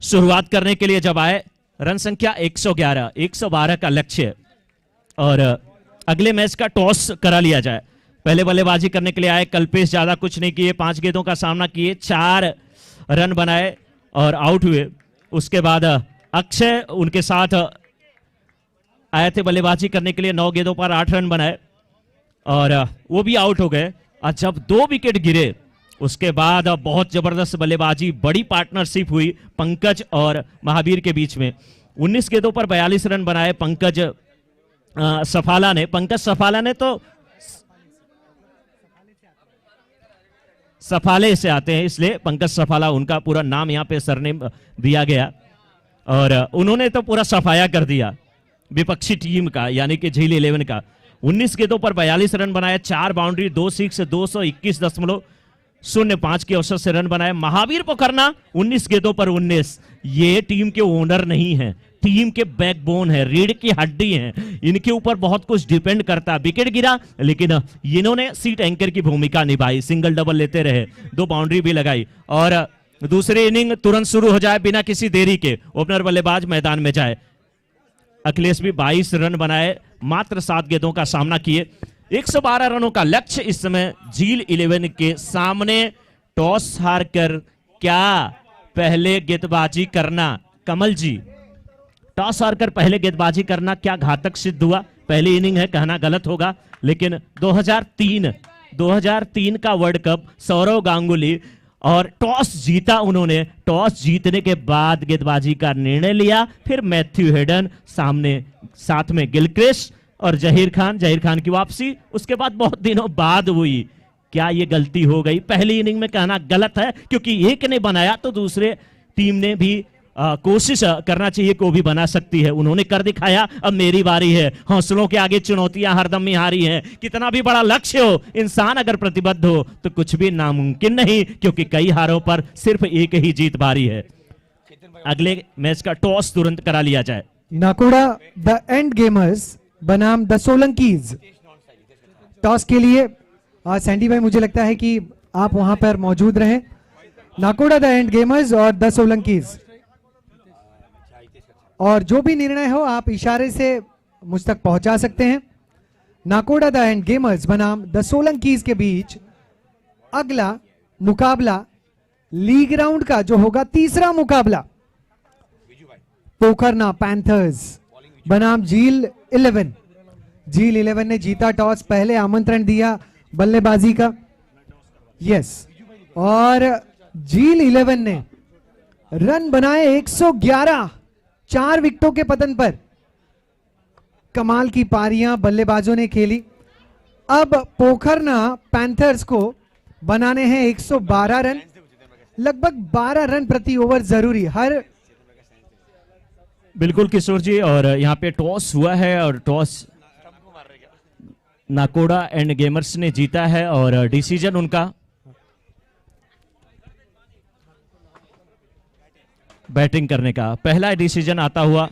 शुरुआत करने के लिए जब आए, रन संख्या 111, 112 का लक्ष्य, और अगले मैच का टॉस करा लिया जाए। पहले बल्लेबाजी करने के लिए आए कल्पेश, ज्यादा कुछ नहीं किए, 5 गेंदों का सामना किए, 4 रन बनाए और आउट हुए। उसके बाद अक्षय उनके साथ आए थे बल्लेबाजी करने के लिए, 9 गेंदों पर 8 रन बनाए और वो भी आउट हो गए। और जब 2 विकेट गिरे उसके बाद अब बहुत जबरदस्त बल्लेबाजी, बड़ी पार्टनरशिप हुई पंकज और महावीर के बीच में। 19 गेंदों पर 42 रन बनाए पंकज सफाला ने तो सफाले से आते हैं, इसलिए पंकज सफाला उनका पूरा नाम यहाँ पे सरनेम दिया गया, और उन्होंने तो पूरा सफाया कर दिया विपक्षी टीम का, यानी कि झील 11 का। 19 गेंदों पर 42 रन बनाए, 4 बाउंड्री, 2 सिक्स, 221.05 के औसत से रन बनाए। महावीर पोखरना 19 गेंदों पर 19। ये टीम के ओनर नहीं है, टीम के बैकबोन है, रीढ़ की हड्डी है, इनके ऊपर बहुत कुछ डिपेंड करता है। विकेट गिरा लेकिन इन्होंने सीट एंकर की भूमिका निभाई, सिंगल डबल लेते रहे, 2 बाउंड्री भी लगाई। और दूसरी इनिंग तुरंत शुरू हो जाए बिना किसी देरी के, ओपनर बल्लेबाज मैदान में जाए। अखिलेश भी 22 रन बनाए, मात्र 7 गेंदों का सामना किए। 112 रनों का लक्ष्य इस समय झील 11 के सामने। टॉस हारकर क्या पहले गेंदबाजी करना, कमल जी, टॉस हारकर पहले गेंदबाजी करना क्या घातक सिद्ध हुआ? पहली इनिंग है, कहना गलत होगा, लेकिन 2003 का वर्ल्ड कप सौरव गांगुली, और टॉस जीता उन्होंने। टॉस जीतने के बाद गेंदबाजी का निर्णय लिया, फिर मैथ्यू हेडन सामने, साथ में गिलक्रिस्ट और जहीर खान की वापसी उसके बाद बहुत दिनों बाद हुई। क्या ये गलती हो गई? पहली इनिंग में कहना गलत है, क्योंकि एक ने बनाया तो दूसरे टीम ने भी कोशिश करना चाहिए को भी बना सकती है। उन्होंने कर दिखाया, अब मेरी बारी है। हौसलों के आगे चुनौतियां हरदम हारी हैं। कितना भी बड़ा लक्ष्य हो, इंसान अगर प्रतिबद्ध हो तो कुछ भी नामुमकिन नहीं, क्योंकि कई हारों पर सिर्फ एक ही जीत बारी है। अगले मैच का टॉस तुरंत करा लिया जाए। नाकोड़ा द एंड गेमर्स बनाम द सोलंकीज, टॉस के लिए सैंडी भाई मुझे लगता है कि आप वहां पर मौजूद रहे। नाकोड़ा द एंड गेमर्स और द सोलंकीज, और जो भी निर्णय हो आप इशारे से मुझ तक पहुंचा सकते हैं। नाकोड़ा द एंड गेमर्स बनाम द सोलंकीज के बीच अगला मुकाबला लीग राउंड का जो होगा तीसरा मुकाबला, पोखरना पैंथर्स बनाम झील 11। झील 11 ने जीता टॉस, पहले आमंत्रण दिया बल्लेबाजी का, यस, और झील 11 ने रन बनाए 111, 4 विकेटों के पतन पर। कमाल की पारियां बल्लेबाजों ने खेली। अब पोखरना पैंथर्स को बनाने हैं 112 रन, लगभग 12 रन प्रति ओवर जरूरी हर। बिल्कुल किशोर जी, और यहाँ पे टॉस हुआ है और टॉस नाकोड़ा एंड गेमर्स ने जीता है, और डिसीजन उनका बैटिंग करने का पहला डिसीजन आता हुआ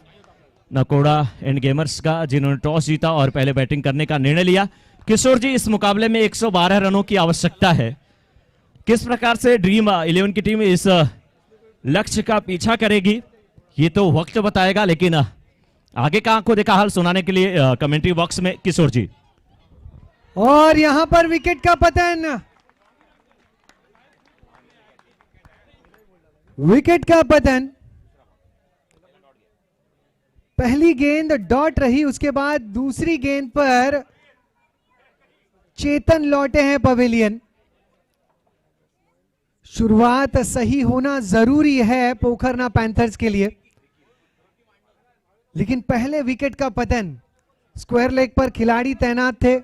नाकोड़ा एंड गेमर्स का, जिन्होंने टॉस जीता और पहले बैटिंग करने का निर्णय लिया। किशोर जी, इस मुकाबले में 112 रनों की आवश्यकता है। किस प्रकार से ड्रीम 11 की टीम इस लक्ष्य का पीछा करेगी ये तो वक्त बताएगा, लेकिन आगे का आंखों देखा हाल सुनाने के लिए कमेंट्री बॉक्स में किशोर जी। और यहां पर विकेट का पतन, विकेट का पतन। पहली गेंद डॉट रही, उसके बाद दूसरी गेंद पर चेतन लौटे हैं पवेलियन। शुरुआत सही होना जरूरी है पोखरना पैंथर्स के लिए, लेकिन पहले विकेट का पतन। स्क्वायर लेग पर खिलाड़ी तैनात थे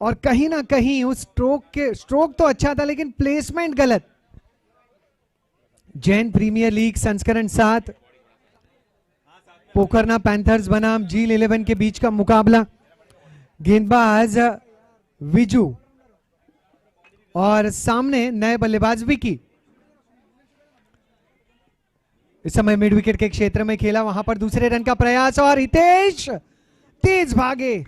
और कहीं ना कहीं उस स्ट्रोक तो अच्छा था लेकिन प्लेसमेंट गलत। जैन प्रीमियर लीग संस्करण 7, पोखरना पैंथर्स बनाम झील 11 के बीच का मुकाबला। गेंदबाज विजू और सामने नए बल्लेबाज विकी। इस समय मिड विकेट के क्षेत्र में खेला, वहां पर दूसरे रन का प्रयास और हितेश तेज भागे।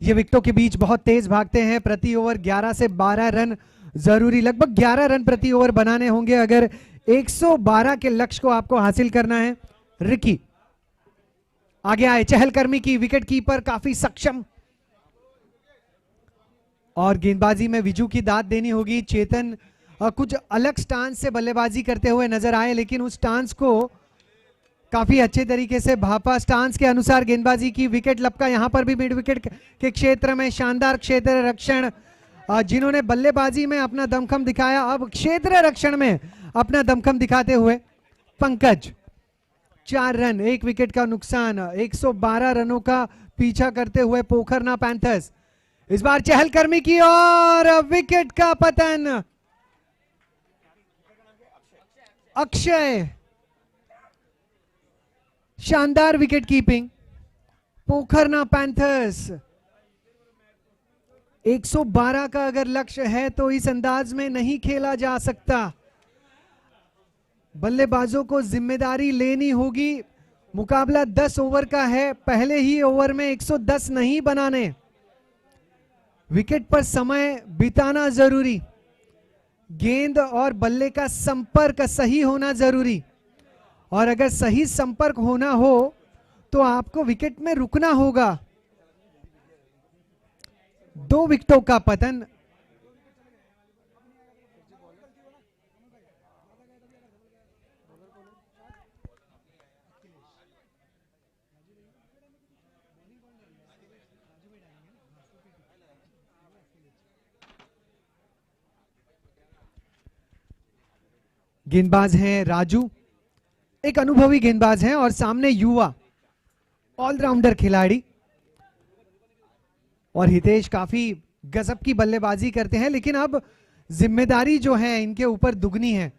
ये विकेटों के बीच बहुत तेज भागते हैं। प्रति ओवर 11 से 12 रन जरूरी, लगभग 11 रन प्रति ओवर बनाने होंगे अगर 112 के लक्ष्य को आपको हासिल करना है। रिकी आगे आए, चहलकर्मी की विकेट कीपर काफी सक्षम, और गेंदबाजी में विजू की दाद देनी होगी। चेतन कुछ अलग स्टांस से बल्लेबाजी करते हुए नजर आए, लेकिन उस स्टांस को काफी अच्छे तरीके से भापा स्टांस के अनुसार गेंदबाजी की। विकेट लपका यहां पर भी मिड विकेट के क्षेत्र में शानदार क्षेत्र रक्षण, जिन्होंने बल्लेबाजी में अपना दमखम दिखाया, अब क्षेत्र रक्षण में अपना दमखम दिखाते हुए पंकज। 4 रन, 1 विकेट का नुकसान, 112 रनों का पीछा करते हुए पोखरना पैंथर्स इस बार चहलकदमी की और विकेट का पतन। अक्षय, शानदार विकेट कीपिंग। पोखरना पैंथर्स 112 का अगर लक्ष्य है तो इस अंदाज में नहीं खेला जा सकता। बल्लेबाजों को जिम्मेदारी लेनी होगी। मुकाबला 10 ओवर का है, पहले ही ओवर में 110 नहीं बनाने। विकेट पर समय बिताना जरूरी, गेंद और बल्ले का संपर्क सही होना जरूरी, और अगर सही संपर्क होना हो तो आपको विकेट में रुकना होगा। 2 विकेटों का पतन। गेंदबाज हैं राजू, एक अनुभवी गेंदबाज हैं, और सामने युवा ऑलराउंडर खिलाड़ी। और हितेश काफी गजब की बल्लेबाजी करते हैं, लेकिन अब जिम्मेदारी जो है इनके ऊपर दुगनी है।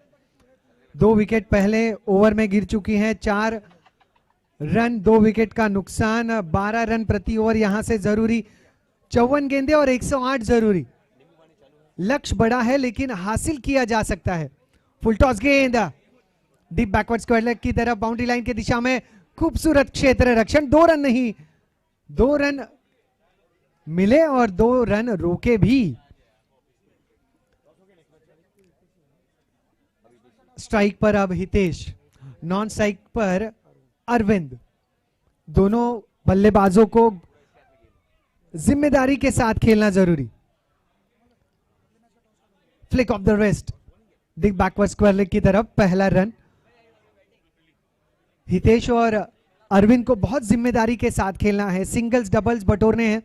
2 विकेट पहले ओवर में गिर चुकी हैं। 4 रन, 2 विकेट का नुकसान, 12 रन प्रति ओवर यहां से जरूरी। 54 गेंदें और 108 जरूरी। लक्ष्य बड़ा है लेकिन हासिल किया जा सकता है। फुल टॉस गेंद डीप बैकवर्ड स्क्वायर लेग की तरफ, बाउंड्री लाइन की दिशा में खूबसूरत क्षेत्र रक्षण। 2 रन नहीं, 2 रन मिले और 2 रन रोके भी। स्ट्राइक पर अब हितेश, नॉन स्ट्राइक पर अरविंद। दोनों बल्लेबाजों को जिम्मेदारी के साथ खेलना जरूरी। Flick of the wrist, deep backward square leg की तरफ, पहला रन। हितेश और अरविंद को बहुत जिम्मेदारी के साथ खेलना है, सिंगल्स डबल्स बटोरने हैं।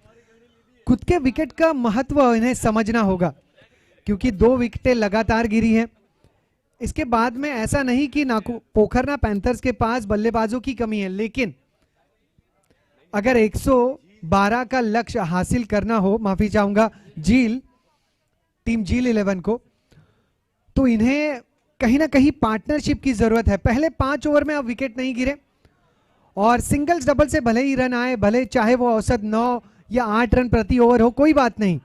खुद के विकेट का महत्व इन्हें समझना होगा, क्योंकि 2 विकेटें लगातार गिरी हैं। इसके बाद में ऐसा नहीं कि पोखरना पैंथर्स के पास बल्लेबाजों की कमी है, लेकिन अगर 112 का लक्ष्य हासिल करना हो, माफी चाहूंगा जील, टीम जील 11 को, तो इन्हें कहीं ना कहीं पार्टनरशिप की जरूरत है। पहले 5 ओवर में अब विकेट नहीं गिरे, और सिंगल्स डबल से भले ही रन आए, भले चाहे वो औसत 9 या 8 रन प्रति ओवर हो, कोई बात नहीं,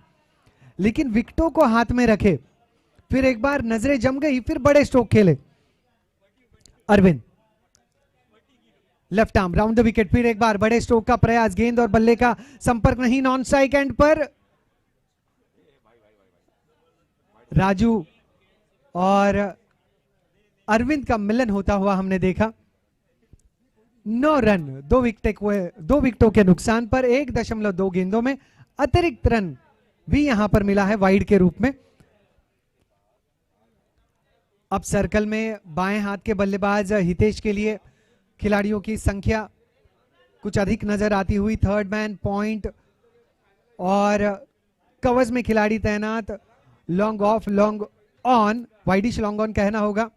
लेकिन विकेटों को हाथ में रखे। फिर एक बार नजरें जम गई, फिर बड़े स्ट्रोक खेले। Arvind left arm round the wicket, फिर एक बार बड़े स्ट्रोक का प्रयास, गेंद और बल्ले का संपर्क नहीं। नॉन स्ट्राइक एंड पर राजू और अरविंद का मिलन होता हुआ हमने देखा। 9 रन, 2 विकेटों के नुकसान पर 1.2 गेंदों में अतिरिक्त रन भी यहां पर मिला है वाइड के रूप में। अब सर्कल में बाएं हाथ के बल्लेबाज हितेश के लिए खिलाड़ियों की संख्या कुछ अधिक नजर आती हुई। थर्ड मैन, पॉइंट और कवर्स में खिलाड़ी तैनात। Long off, long on, widish long on कहना होगा।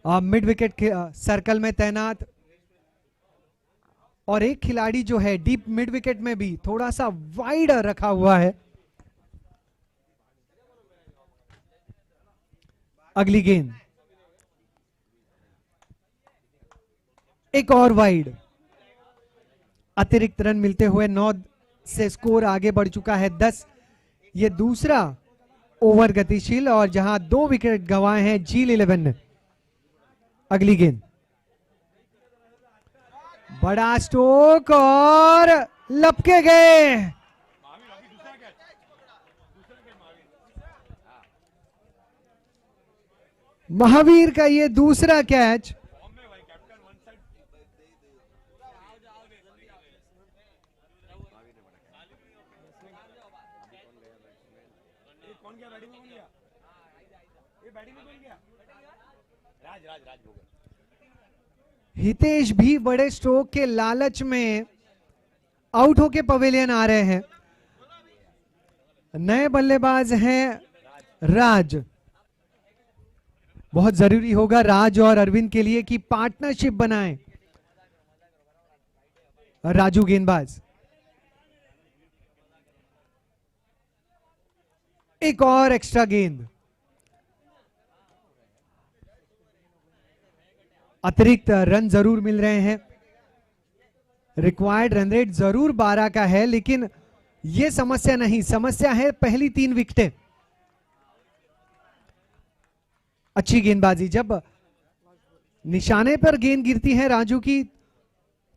मिड विकेट सर्कल में तैनात, और एक खिलाड़ी जो है डीप मिड विकेट में भी थोड़ा सा वाइड रखा हुआ है। अगली गेंद, एक और वाइड। अतिरिक्त रन मिलते हुए 9 से स्कोर आगे बढ़ चुका है 10। ये दूसरा ओवर गतिशील और जहां 2 विकेट गंवाए हैं जील 11 ने। अगली गेंद, बड़ा स्ट्रोक और लपके गए। महावीर का ये दूसरा कैच। हितेश भी बड़े स्ट्रोक के लालच में आउट होके पवेलियन आ रहे हैं। नए बल्लेबाज हैं राज। बहुत जरूरी होगा राज और अरविंद के लिए कि पार्टनरशिप बनाएं। राजू गेंदबाज, एक और एक्स्ट्रा गेंद, अतिरिक्त रन जरूर मिल रहे हैं। रिक्वायर्ड रन रेट जरूर 12 का है, लेकिन यह समस्या नहीं, समस्या है पहली 3 विकेटें। अच्छी गेंदबाजी, जब निशाने पर गेंद गिरती है राजू की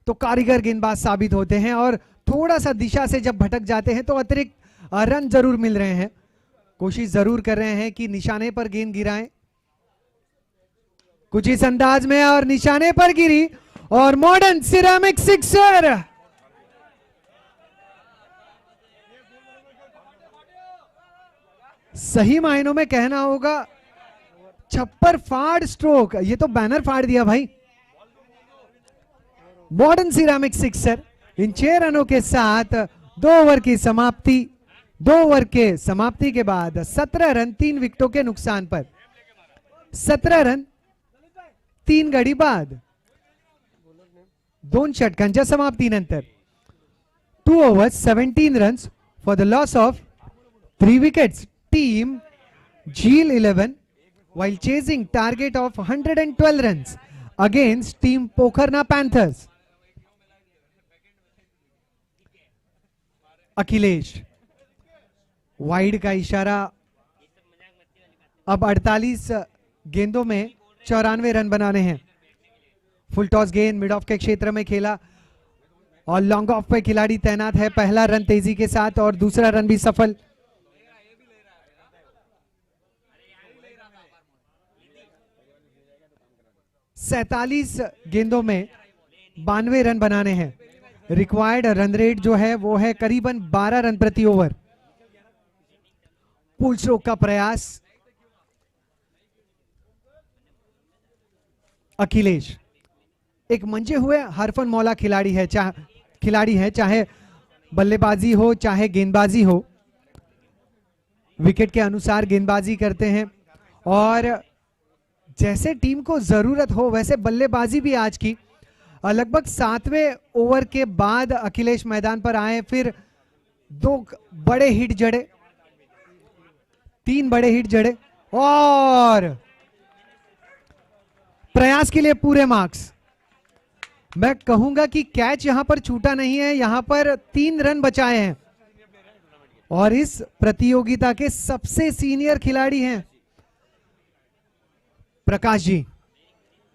तो कारीगर गेंदबाज साबित होते हैं, और थोड़ा सा दिशा से जब भटक जाते हैं तो अतिरिक्त रन जरूर मिल रहे हैं। कोशिश जरूर कर रहे हैं कि निशाने पर गेंद गिराएं कुछ इस अंदाज में, और निशाने पर गिरी और मॉडर्न सिरेमिक सिक्सर। सही मायनों में कहना होगा छप्पर फाड़ स्ट्रोक, ये तो बैनर फाड़ दिया भाई। मॉडर्न सिरेमिक सिक्सर इन 6 रनों के साथ 2 ओवर की समाप्ति। 2 ओवर के समाप्ति के बाद 17 रन 3 विकेटों के नुकसान पर। 17 रन 3 गडी बाद 2 षटकांच्या समाप्तीनंतर 2 overs 17 runs for the loss of 3 wickets. Team Jeel 11 while chasing target of 112 runs against Team Pokharna Panthers. Akhilesh, wide का इशारा। अब 48 गेंदों में 94 रन बनाने हैं। फुल टॉस गेंद मिड ऑफ के क्षेत्र में खेला और लॉन्ग ऑफ पे खिलाड़ी तैनात है। पहला रन तेजी के साथ और दूसरा रन भी सफल। सैतालीस गेंदों में 92 रन बनाने हैं। रिक्वायर्ड रन रेट जो है वो है करीबन 12 रन प्रति ओवर। पुल स्ट्रोक का प्रयास। अखिलेश एक मंजे हुए हरफन मौला खिलाड़ी है, चाहे बल्लेबाजी हो चाहे गेंदबाजी हो, विकेट के अनुसार गेंदबाजी करते हैं और जैसे टीम को जरूरत हो वैसे बल्लेबाजी भी आज की। लगभग 7वें ओवर के बाद अखिलेश मैदान पर आए, फिर 2 बड़े हिट जड़े, 3 बड़े हिट जड़े और प्रयास के लिए पूरे मार्क्स। मैं कहूंगा कि कैच यहां पर छूटा नहीं है, यहां पर 3 रन बचाए हैं और इस प्रतियोगिता के सबसे सीनियर खिलाड़ी हैं प्रकाश जी।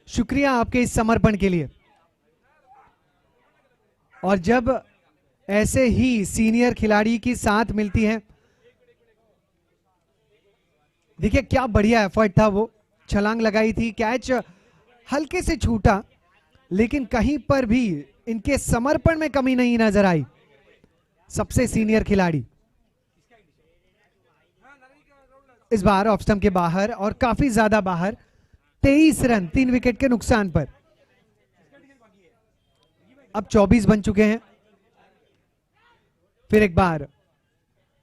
शुक्रिया आपके इस समर्पण के लिए। और जब ऐसे ही सीनियर खिलाड़ी की साथ मिलती है, देखिए क्या बढ़िया एफर्ट था, वो छलांग लगाई थी, कैच हल्के से छूटा लेकिन कहीं पर भी इनके समर्पण में कमी नहीं नजर आई। सबसे सीनियर खिलाड़ी इस बार ऑफ स्टंप के बाहर और काफी ज्यादा बाहर। 23 रन 3 विकेट के नुकसान पर। अब 24 बन चुके हैं। फिर एक बार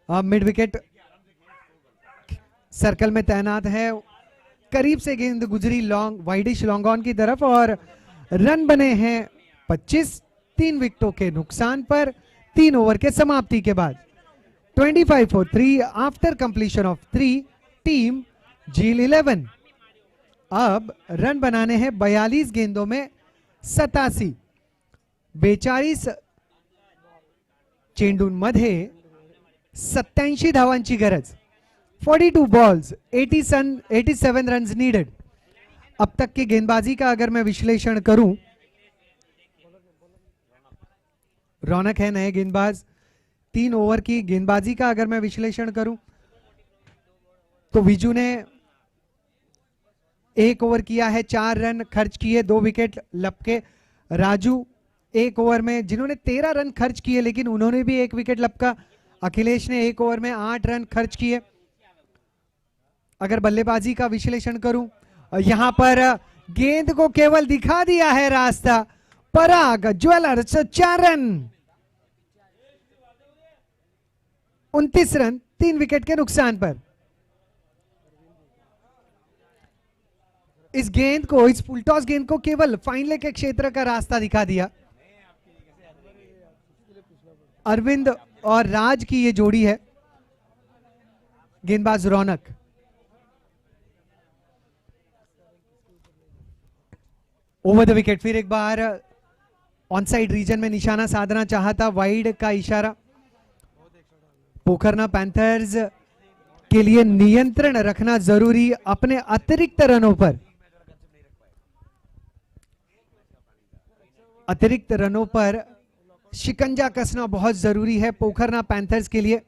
मिड विकेट सर्कल में तैनात है, करीब से गेंद गुजरी लॉन्ग वाइडिश लॉन्ग ऑन की तरफ और रन बने हैं 25 3 विकेटों के नुकसान पर 3 ओवर के समाप्ति के बाद। 25 for 3 after completion of 3 team जील 11 अब रन बनाने हैं 42 गेंदों में 87। 42 चेंडूंमध्ये 87 धावांची गरज। 42 बॉल्स 87 रन्स नीडेड। अब तक की गेंदबाजी का अगर मैं विश्लेषण करूं, रौनक है नए गेंदबाज। 3 ओवर की गेंदबाजी का अगर मैं विश्लेषण करूं तो विजू ने 1 ओवर किया है, 4 रन खर्च किए, 2 विकेट लपके। राजू 1 ओवर में जिन्होंने 13 रन खर्च किए लेकिन उन्होंने भी 1 विकेट लपका। अखिलेश ने 1 ओवर में 8 रन खर्च किए। अगर बल्लेबाजी का विश्लेषण करूं, यहां पर गेंद को केवल दिखा दिया है रास्ता। पराग ज्वेलर्स 4 रन, 29 रन 3 विकेट के नुकसान पर। इस गेंद को, इस फुलटॉस गेंद को केवल फाइनल के क्षेत्र का रास्ता दिखा दिया। अरविंद और राज की ये जोड़ी है, गेंदबाज रौनक। ओवर द विकेट, फिर एक बार ऑन साइड रीजन में निशाना साधना चाहा था, वाइड का इशारा। पोखरना पैंथर्स के लिए नियंत्रण रखना जरूरी अपने अतिरिक्त रनों पर। अतिरिक्त रनों पर शिकंजा कसना बहुत जरूरी है पोखरना पैंथर्स के लिए।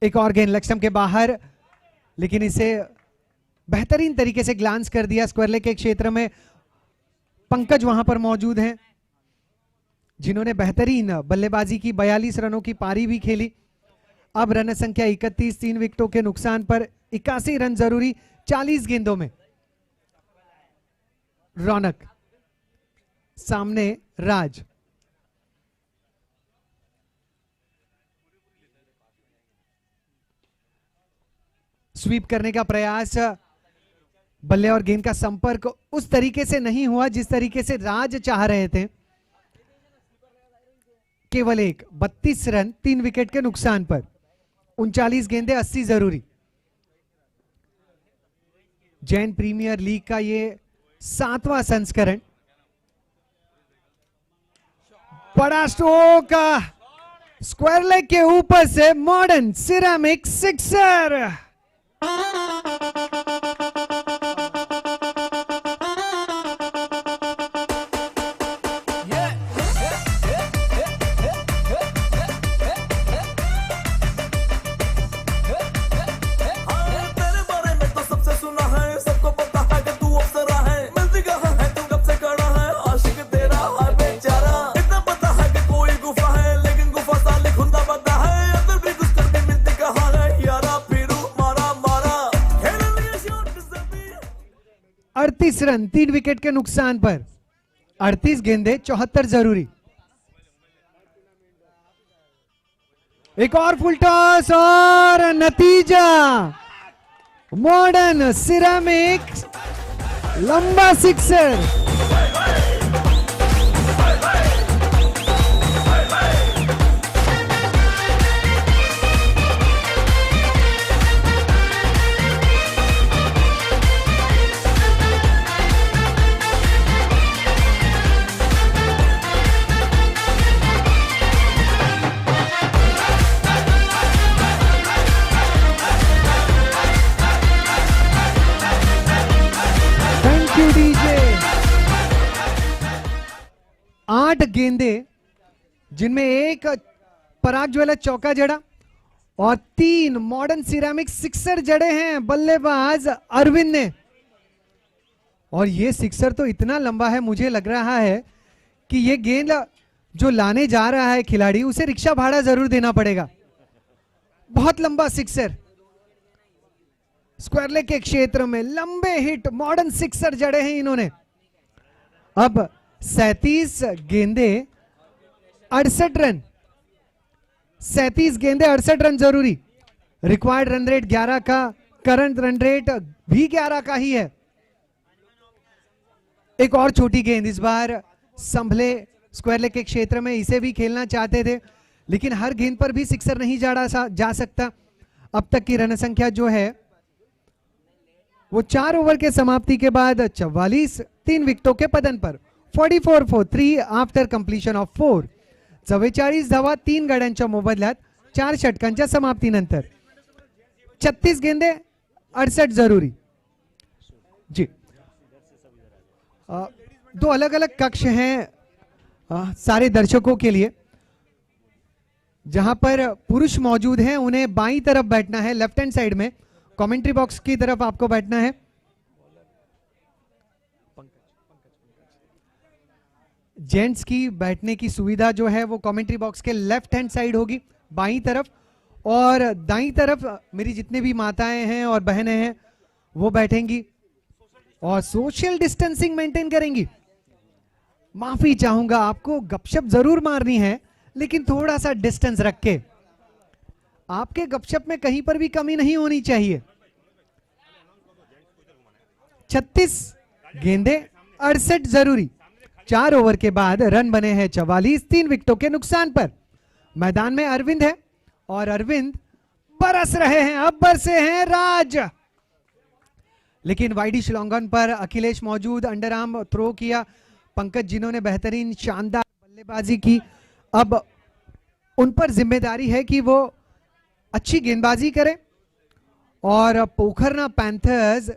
एक और गेंद लक्ष्यम के बाहर, लेकिन इसे बेहतरीन तरीके से ग्लांस कर दिया स्क्वायर लेग के क्षेत्र में। पंकज वहां पर मौजूद हैं, जिन्होंने बेहतरीन बल्लेबाजी की, 42 रनों की पारी भी खेली। अब रन संख्या 31, 3 विकेटों के नुकसान पर 81 रन जरूरी 40 गेंदों में। रौनक सामने राज। स्वीप करने का प्रयास, बल्ले और गेंद का संपर्क उस तरीके से नहीं हुआ जिस तरीके से राज चाह रहे थे। केवल एक, 32 रन 3 विकेट के नुकसान पर। 39 गेंदें 80 जरूरी। जैन प्रीमियर लीग का ये 7वां संस्करण। बड़ा स्ट्रोक, स्क्वायर लेग के ऊपर से modern ceramic sixer. Run 3 wicket के नुकसान पर। 38 गेंदें 74 जरूरी। एक और फुल टॉस और नतीजा मॉडर्न सिरेमिक लंबा सिक्सर। डीजे 8 गेंदें, जिनमें एक पराग ज्वेलर चौका जड़ा और 3 मॉडर्न सिरेमिक सिक्सर जड़े हैं बल्लेबाज अरविंद ने। और ये सिक्सर तो इतना लंबा है, मुझे लग रहा है कि ये गेंद जो लाने जा रहा है खिलाड़ी, उसे रिक्शा भाड़ा जरूर देना पड़ेगा। बहुत लंबा सिक्सर, स्क्वायर लेग के क्षेत्र में लंबे हिट, मॉडर्न सिक्सर जड़े हैं इन्होंने। अब 37 गेंदें 68 रन, 37 गेंदें 68 रन जरूरी। रिक्वायर्ड रन रेट 11 का, करंट रन रेट भी 11 का ही है। एक और छोटी गेंद, इस बार संभले स्क्वायर लेग के क्षेत्र में, इसे भी खेलना चाहते थे, लेकिन हर गेंद पर भी सिक्सर नहीं जा सकता। अब तक की रन संख्या जो है वो 4 ओवर के समाप्ति के बाद 44, 3 विकेटों के पतन पर। 44 for 3 आफ्टर कंप्लीशन ऑफ 4। 44 धावा 3 गड्यांच्या मोबदल्यात 4 षटकांच्या समाप्तीनंतर। 36 गेंदें 68 जरूरी। जी, 2 अलग अलग कक्ष हैं सारे दर्शकों के लिए। जहां पर पुरुष मौजूद हैं उन्हें बाईं तरफ बैठना है, लेफ्ट हैंड साइड में। कमेंट्री बॉक्स की तरफ आपको बैठना है। जेंट्स की बैठने की सुविधा जो है वो कमेंट्री बॉक्स के लेफ्ट हैंड साइड होगी, बाईं तरफ। और दाईं तरफ मेरी जितने भी माताएं हैं और बहनें हैं वो बैठेंगी और सोशल डिस्टेंसिंग मेंटेन करेंगी। माफी चाहूंगा, आपको गपशप जरूर मारनी है लेकिन थोड़ा सा डिस्टेंस रख के। आपके गपशप में कहीं पर भी कमी नहीं होनी चाहिए। 36 गेंदे 68 जरूरी। 4 ओवर के बाद रन बने हैं 44, 3 विकेटों के नुकसान पर। मैदान में अरविंद है और अरविंद बरस रहे हैं, अब बरसे हैं राज। लेकिन वाइडी शिलोंगन पर अखिलेश मौजूद, अंडर आर्म थ्रो किया। पंकज जिन्होंने बेहतरीन शानदार बल्लेबाजी की, अब उन पर जिम्मेदारी है कि वो अच्छी गेंदबाजी करें और पोखरना पैंथर्स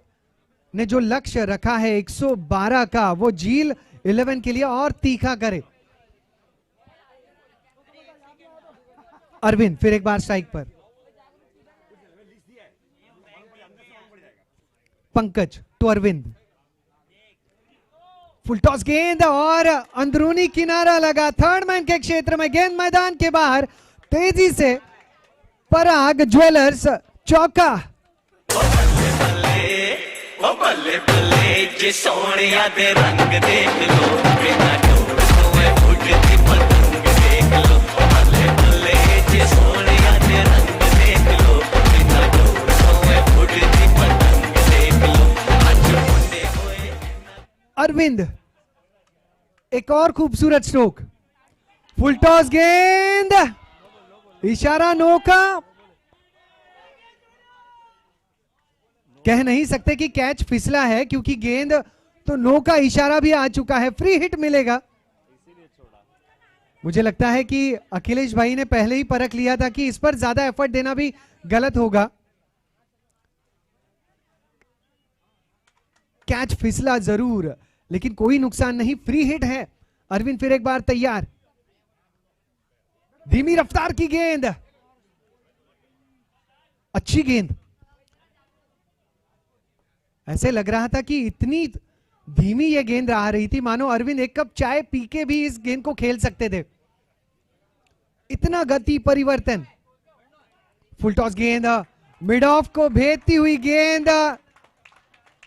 ने जो लक्ष्य रखा है 112 का, वो झील 11 के लिए और तीखा करे। अरविंद फिर एक बार स्ट्राइक पर। Pankaj to Arvind, full toss गेंद और अंदरूनी किनारा लगा। थर्ड मैन के क्षेत्र में गेंद मैदान के बाहर, तेजी से पराग ज्वेलर्स चौका। बल्ले बल्ले जे सोनिया दे रंग देख लो, बिना डोर होए उड़ती पतंग देख लो। बल्ले बल्ले जे सोनिया दे रंग देख लो, बिना डोर होए उड़ती पतंग देख लो। आज मुंडे होए। अरविंद एक और खूबसूरत स्ट्रोक, फुल टॉस गेंद, इशारा नौका। कह नहीं सकते कि कैच फिसला है क्योंकि गेंद तो नो का इशारा भी आ चुका है। फ्री हिट मिलेगा। मुझे लगता है कि अखिलेश भाई ने पहले ही परख लिया था कि इस पर ज्यादा एफर्ट देना भी गलत होगा। कैच फिसला जरूर लेकिन कोई नुकसान नहीं, फ्री हिट है। अरविंद फिर एक बार तैयार, धीमी रफ्तार की गेंद, अच्छी गेंद। ऐसे लग रहा था कि इतनी धीमी ये गेंद आ रही थी मानो अरविंद एक कप चाय पी के भी इस गेंद को खेल सकते थे, इतना गति परिवर्तन। फुल टॉस गेंद, मिड ऑफ को भेदती हुई गेंद,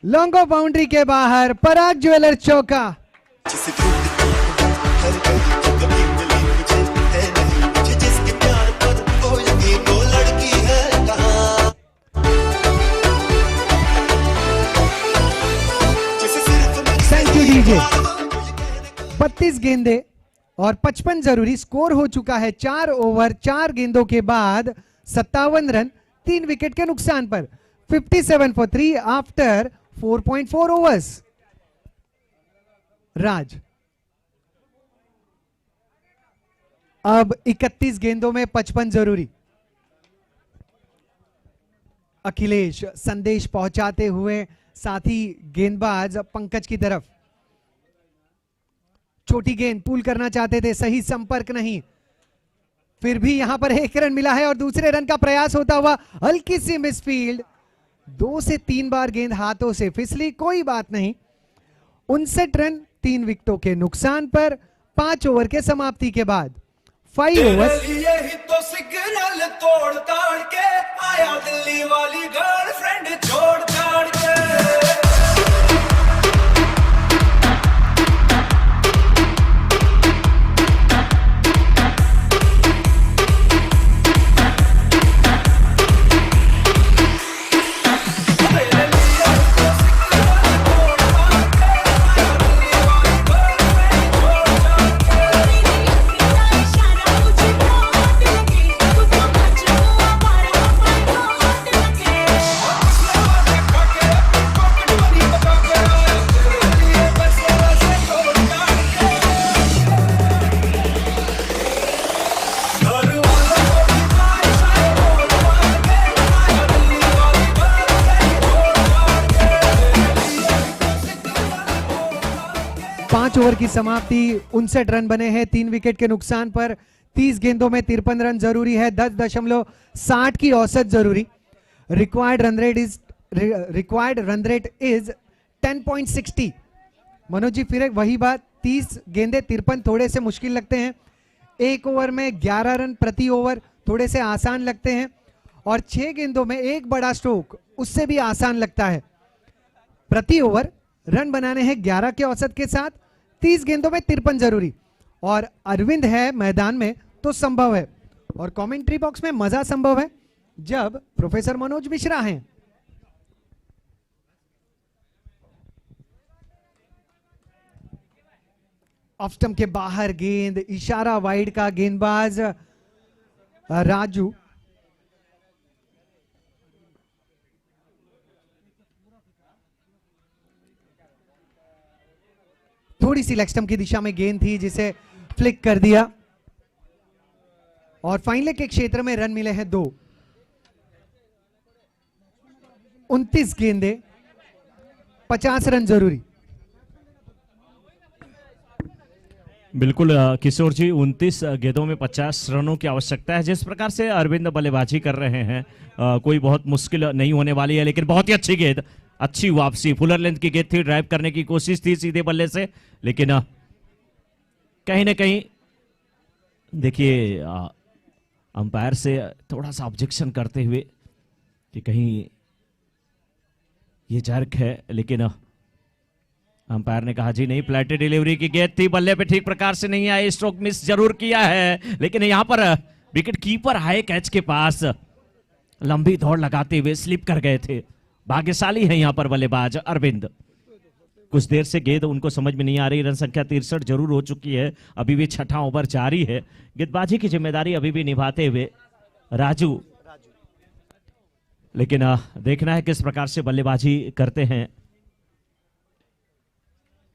लॉन्ग ऑफ बाउंड्री के बाहर, पराग ज्वेलर चौका। Thank you DJ. 32 गेंदे और 55 जरूरी, स्कोर हो चुका है 4 ओवर 4 गेंदों के बाद 57 रन 3 विकेट के नुकसान पर। 57 for 3 आफ्टर 4.4 ओवर्स। राज अब 31 गेंदों में 55 जरूरी। अखिलेश संदेश पहुंचाते हुए साथी गेंदबाज पंकज की तरफ, छोटी गेंद पुल करना चाहते थे, सही संपर्क नहीं, फिर भी यहां पर 1 रन मिला है और दूसरे रन का प्रयास होता हुआ हल्की सी मिसफील्ड। 2 से 3 बार गेंद हाथों से फिसली, कोई बात नहीं। 59 रन 3 विकेटों के नुकसान पर 5 ओवर के समाप्ति के बाद 5 ओवर। यही तो सिग्नल तोड़ ताड़ के आया दिल्ली वाली गर्लफ्रेंड छोड़ ताड़ के। ओवर की समाप्ति, 59 रन बने हैं 3 विकेट के नुकसान पर। 30 गेंदों में 53 रन जरूरी है, 10.60 की औसत जरूरी। Required run rate is 10.60। Manoj ji फिर वही बात, 30 गेंदे 53 थोड़े से मुश्किल लगते हैं। 1 ओवर में 11 रन प्रति ओवर थोड़े से आसान लगते हैं और 6 गेंदों में एक बड़ा स्ट्रोक उससे भी आसान लगता है। प्रति ओवर रन बनाने हैं 11 के औसत के साथ, 30 गेंदों में 53 जरूरी। और अरविंद है मैदान में तो संभव है, और कमेंट्री बॉक्स में मजा संभव है जब प्रोफेसर मनोज मिश्रा हैं। ऑफ स्टंप के बाहर गेंद, इशारा वाइड का, गेंदबाज राजू थोड़ी सी लेग स्टंप की दिशा में गेंद थी जिसे फ्लिक कर दिया, और फाइनल के क्षेत्र में रन मिले हैं 2। 29 गेंदे, 50 रन जरूरी। बिल्कुल किशोर जी, 29 गेंदों में 50 रनों की आवश्यकता है। जिस प्रकार से अरविंद बल्लेबाजी कर रहे हैं, कोई बहुत मुश्किल नहीं होने वाली है। लेकिन बहुत ही अच्छी गेंद, अच्छी वापसी, फुलर लेंथ की गेंद थी, ड्राइव करने की कोशिश थी सीधे बल्ले से, लेकिन कहीं ना कहीं देखिए अंपायर से थोड़ा सा ऑब्जेक्शन करते हुए कि कहीं ये जर्क है, लेकिन अंपायर ने कहा जी नहीं, फ्लैट डिलीवरी की गेंद थी, बल्ले पे ठीक प्रकार से नहीं आई, स्ट्रोक मिस जरूर किया है, लेकिन यहां पर विकेट कीपर आए कैच के पास, लंबी दौड़ लगाते हुए स्लिप कर गए थे। भाग्यशाली है यहां पर बल्लेबाज अरविंद। कुछ देर से गेंद उनको समझ में नहीं आ रही। रन संख्या 63 जरूर हो चुकी है, अभी भी छठा ओवर जारी है। गेंदबाजी की जिम्मेदारी अभी भी निभाते हुए राजू, लेकिन देखना है किस प्रकार से बल्लेबाजी करते हैं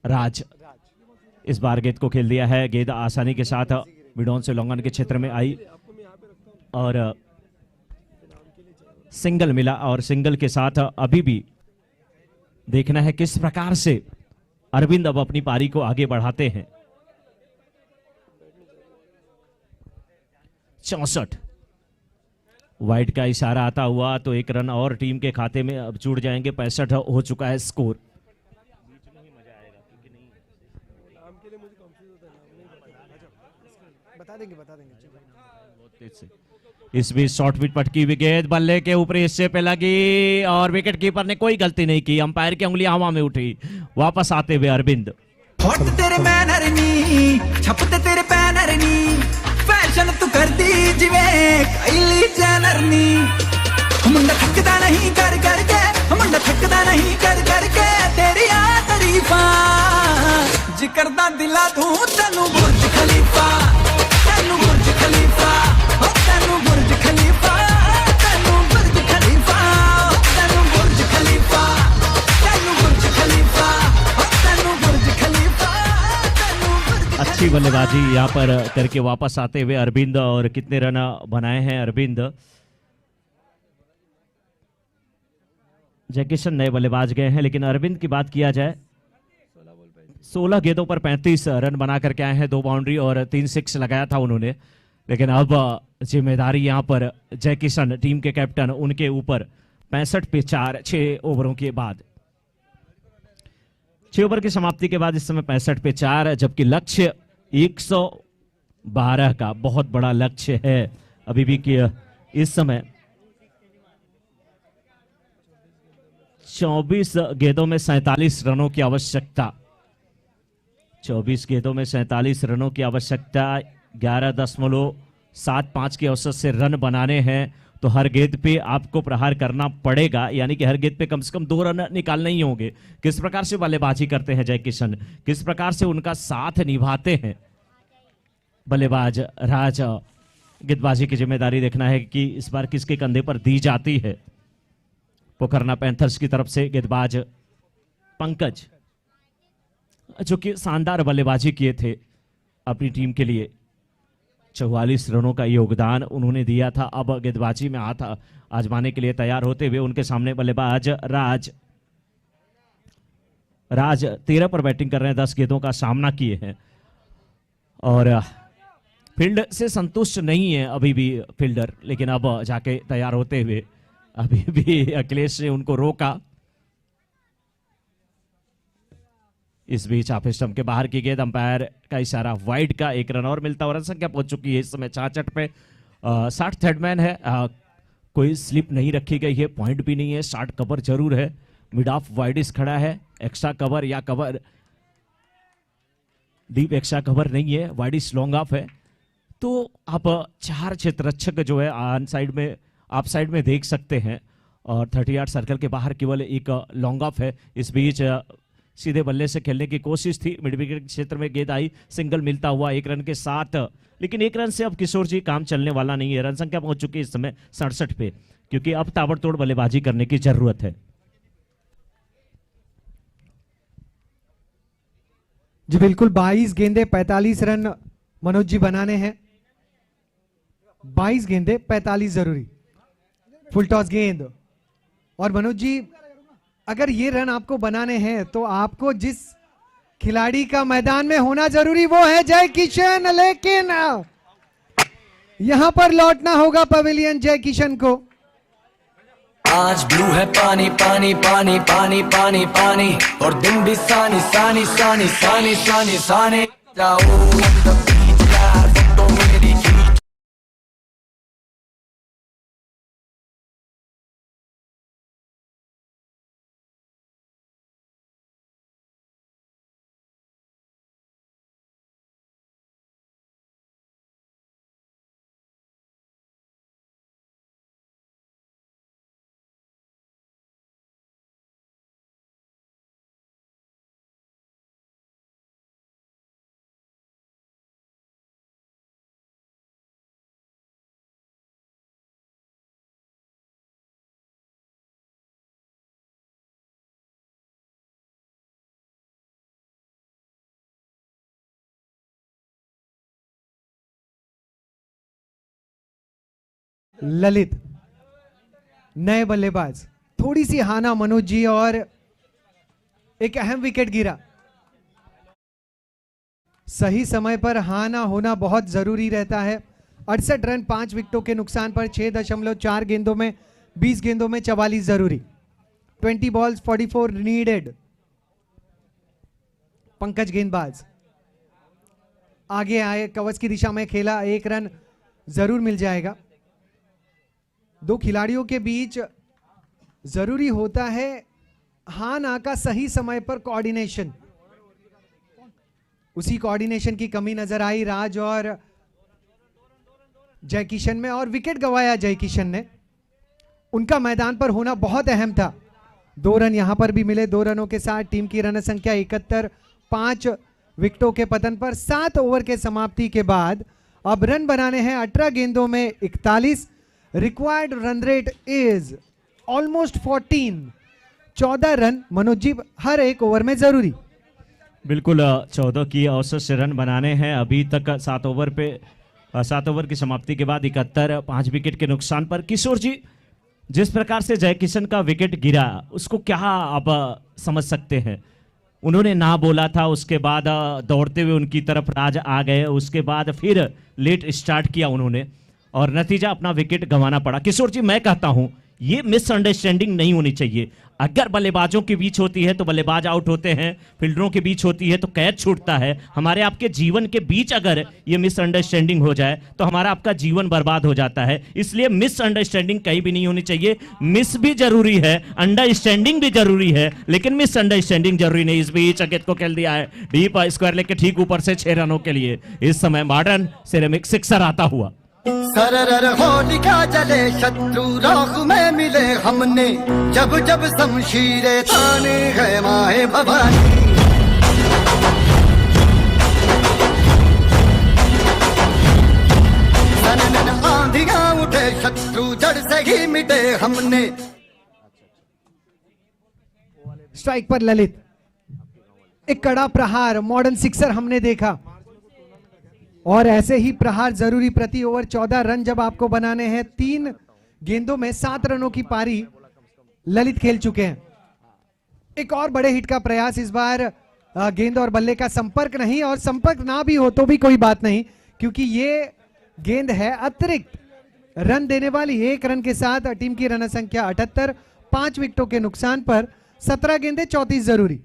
राज। इस बार गेंद को खेल दिया है, गेंद आसानी के साथ मिडॉन से लॉन्ग ऑन के क्षेत्र में आई और सिंगल मिला, और सिंगल के साथ अभी भी देखना है किस प्रकार से अरविंद अब अपनी पारी को आगे बढ़ाते हैं। 64 वाइड का इशारा आता हुआ तो एक रन और टीम के खाते में अब जुड़ जाएंगे। 65 हो चुका है स्कोर। बता देंगे इस बीच शॉर्ट विकेट पटकी हुई गेंद बल्ले के ऊपरी हिस्से पे लगी और विकेट कीपर ने कोई गलती नहीं की। अंपायर की उंगलियां हवा में उठी। वापस आते हुए अरविंद। हॉट तेरे मैनर नी, छपते तेरे पैनर नी, फैशन तू कर दी जिवे काइली जैनर नी। मुंडा थकदा नहीं कर करके, मुंडा थकदा नहीं कर करके, तेरी आ तारीफा जिकरदा दिला दूं तेनू बुर्ज खलीफा, तेनू बुर्ज खलीफा, ओ तेनू बुर्ज खलीफा, तेनू बुर्ज खलीफा, तेनू बुर्ज खलीफा, तेनू बुर्ज खलीफा, ओ तेनू बुर्ज खलीफा, तेनू बुर्ज। अच्छी बल्लेबाजी यहाँ पर करके वापस आते हुए अरविंद। और कितने रन बनाए हैं अरविंद। जयकिशन नए बल्लेबाज गए हैं, लेकिन अरविंद की बात किया जाए 16 गेंदों पर 35 रन बना करके आए हैं। 2 बाउंड्री और 3 सिक्स लगाया था उन्होंने। लेकिन अब जिम्मेदारी यहां पर जयकिशन टीम के कैप्टन, उनके ऊपर 65 पे 4 6 ओवरों के बाद, 6 ओवर की समाप्ति के बाद इस समय 65 पे 4, जबकि लक्ष्य 112 का बहुत बड़ा लक्ष्य है अभी भी कि इस समय 24 गेंदों में 47 रनों की आवश्यकता। 24 गेंदों में 47 रनों की आवश्यकता। 11.75 के औसत से रन बनाने हैं तो हर गेंद पे आपको प्रहार करना पड़ेगा, यानी कि हर गेंद पे कम से कम 2 रन निकालने ही होंगे। किस प्रकार से बल्लेबाजी करते हैं जयकिशन, किस प्रकार से उनका साथ निभाते हैं बल्लेबाज राज। गेंदबाजी की जिम्मेदारी देखना है कि इस बार किसके कंधे पर दी जाती है। पोखरना पैंथर्स की तरफ से गेंदबाज पंकज, जो कि शानदार बल्लेबाजी किए थे अपनी टीम के लिए। 44 रनों का योगदान उन्होंने दिया था। अब गेंदबाजी में हाथ आजमाने के लिए तैयार होते हुए उनके सामने बल्लेबाज राज। 13 पर बैटिंग कर रहे हैं, 10 गेंदों का सामना किए हैं और फील्ड से संतुष्ट नहीं है अभी भी फील्डर। लेकिन अब जाके तैयार होते हुए अभी भी अखिलेश ने उनको रोका। इस बीच ऑफ स्टंप के बाहर की गेंद, अंपायर का इशारा वाइड का, 1 रन और मिलता और रन संख्या पहुंच चुकी है इस समय 66 पे। 60 थर्डमैन है, कोई स्लिप नहीं रखी गई है, पॉइंट भी नहीं है, 60 कवर जरूर है। मिड ऑफ वाइडिस खड़ा है, एक्स्ट्रा कवर या कवर डीप एक्स्ट्रा कवर नहीं है, वाइडिस लॉन्ग ऑफ है। तो आप 4 क्षेत्ररक्षक जो है ऑन साइड में आप साइड में देख सकते हैं और 30 यार्ड सर्कल के बाहर केवल एक लॉन्ग ऑफ है। इस बीच सीधे बल्ले से खेलने की कोशिश थी, मिड विकेट क्षेत्र में गेंद आई, सिंगल मिलता हुआ 1 रन के साथ, लेकिन 1 रन से अब किशोर जी काम चलने वाला नहीं है। रन संख्या पहुंच चुकी है इस समय 67 पे, क्योंकि अब ताबड़तोड़ बल्लेबाजी करने की जरूरत है। जी बिल्कुल, 22 गेंदे 45 रन मनोज जी बनाने हैं। 22 गेंदे 45 जरूरी। फुल टॉस गेंद, और मनोज जी अगर ये रन आपको बनाने हैं तो आपको जिस खिलाड़ी का मैदान में होना जरूरी वो है जय किशन, लेकिन यहां पर लौटना होगा पवेलियन जय किशन को। आज ब्लू है पानी पानी पानी पानी पानी पानी, और दिन भी सानी सानी सानी सानी सानी सानी। जाओ on the beach यार, फोटो मेरी खींच। ललित नए बल्लेबाज, थोड़ी सी हाना मनोज जी, और एक अहम विकेट गिरा। सही समय पर हाना होना बहुत जरूरी रहता है। 68 रन 5 विकेटों के नुकसान पर 6.4 गेंदों में 20 गेंदों में 44 जरूरी। 20 बॉल्स 44 नीडेड। पंकज गेंदबाज आगे आए, कवच की दिशा में खेला, 1 रन जरूर मिल जाएगा। 2 खिलाड़ियों के बीच जरूरी होता है हाँ ना का सही समय पर कोऑर्डिनेशन। उसी कोऑर्डिनेशन की कमी नजर आई राज और जय किशन में, और विकेट गंवाया जय किशन ने। उनका मैदान पर होना बहुत अहम था। 2 रन यहां पर भी मिले। 2 रनों के साथ टीम की रन संख्या 71। 5 विकेटों के पतन पर 7 ओवर के समाप्ति के बाद अब रन बनाने हैं 18 गेंदों में 41। Required run rate is almost 14। 14 run Manoj ji हर एक ओवर में जरूरी। बिल्कुल 14 की औसत से रन बनाने हैं अभी तक 7 ओवर की समाप्ति के बाद 71। 5 विकेट के नुकसान पर किशोर जी, जिस प्रकार से जय किशन का विकेट गिरा उसको क्या आप समझ सकते हैं? उन्होंने ना बोला था, उसके बाद दौड़ते हुए उनकी तरफ राज आ गए, उसके बाद फिर लेट स्टार्ट किया उन्होंने और नतीजा अपना विकेट गंवाना पड़ा। किशोर जी, मैं कहता हूं ये मिसअंडरस्टैंडिंग नहीं होनी चाहिए। अगर बल्लेबाजों के बीच होती है तो बल्लेबाज आउट होते हैं, फील्डरों के बीच होती है तो कैच छूटता है। हमारे आपके जीवन के बीच अगर ये मिसअंडरस्टैंडिंग हो जाए तो हमारा आपका जीवन बर्बाद हो जाता है। इसलिए मिसअंडरस्टैंडिंग कहीं भी नहीं होनी चाहिए। मिस भी जरूरी है, अंडरस्टैंडिंग भी जरूरी है, लेकिन मिसअंडरस्टैंडिंग जरूरी नहीं। इस बीच अकेत को खेल दिया है डीप स्क्वायर लेके ठीक ऊपर से 6 रनों के लिए। इस समय मॉडर्न सिरेमिक सिक्सर आता हुआ। सरर होलिका जले शत्रु राख में मिले हमने, जब जब शमशीरे ताने है माए भवानी। सनन आंधियां उठे शत्रु जड़ से ही मिटे हमने। स्ट्राइक पर ललित, एक कड़ा प्रहार, मॉडर्न सिक्सर हमने देखा। और ऐसे ही प्रहार जरूरी प्रति ओवर 14 रन जब आपको बनाने हैं। 3 गेंदों में 7 रनों की पारी ललित खेल चुके हैं। एक और बड़े हिट का प्रयास, इस बार गेंद और बल्ले का संपर्क नहीं, और संपर्क ना भी हो तो भी कोई बात नहीं, क्योंकि ये गेंद है अतिरिक्त रन देने वाली। 1 रन के साथ टीम की रन संख्या 78। 5 विकेटों के नुकसान पर 17 गेंदें 34 जरूरी।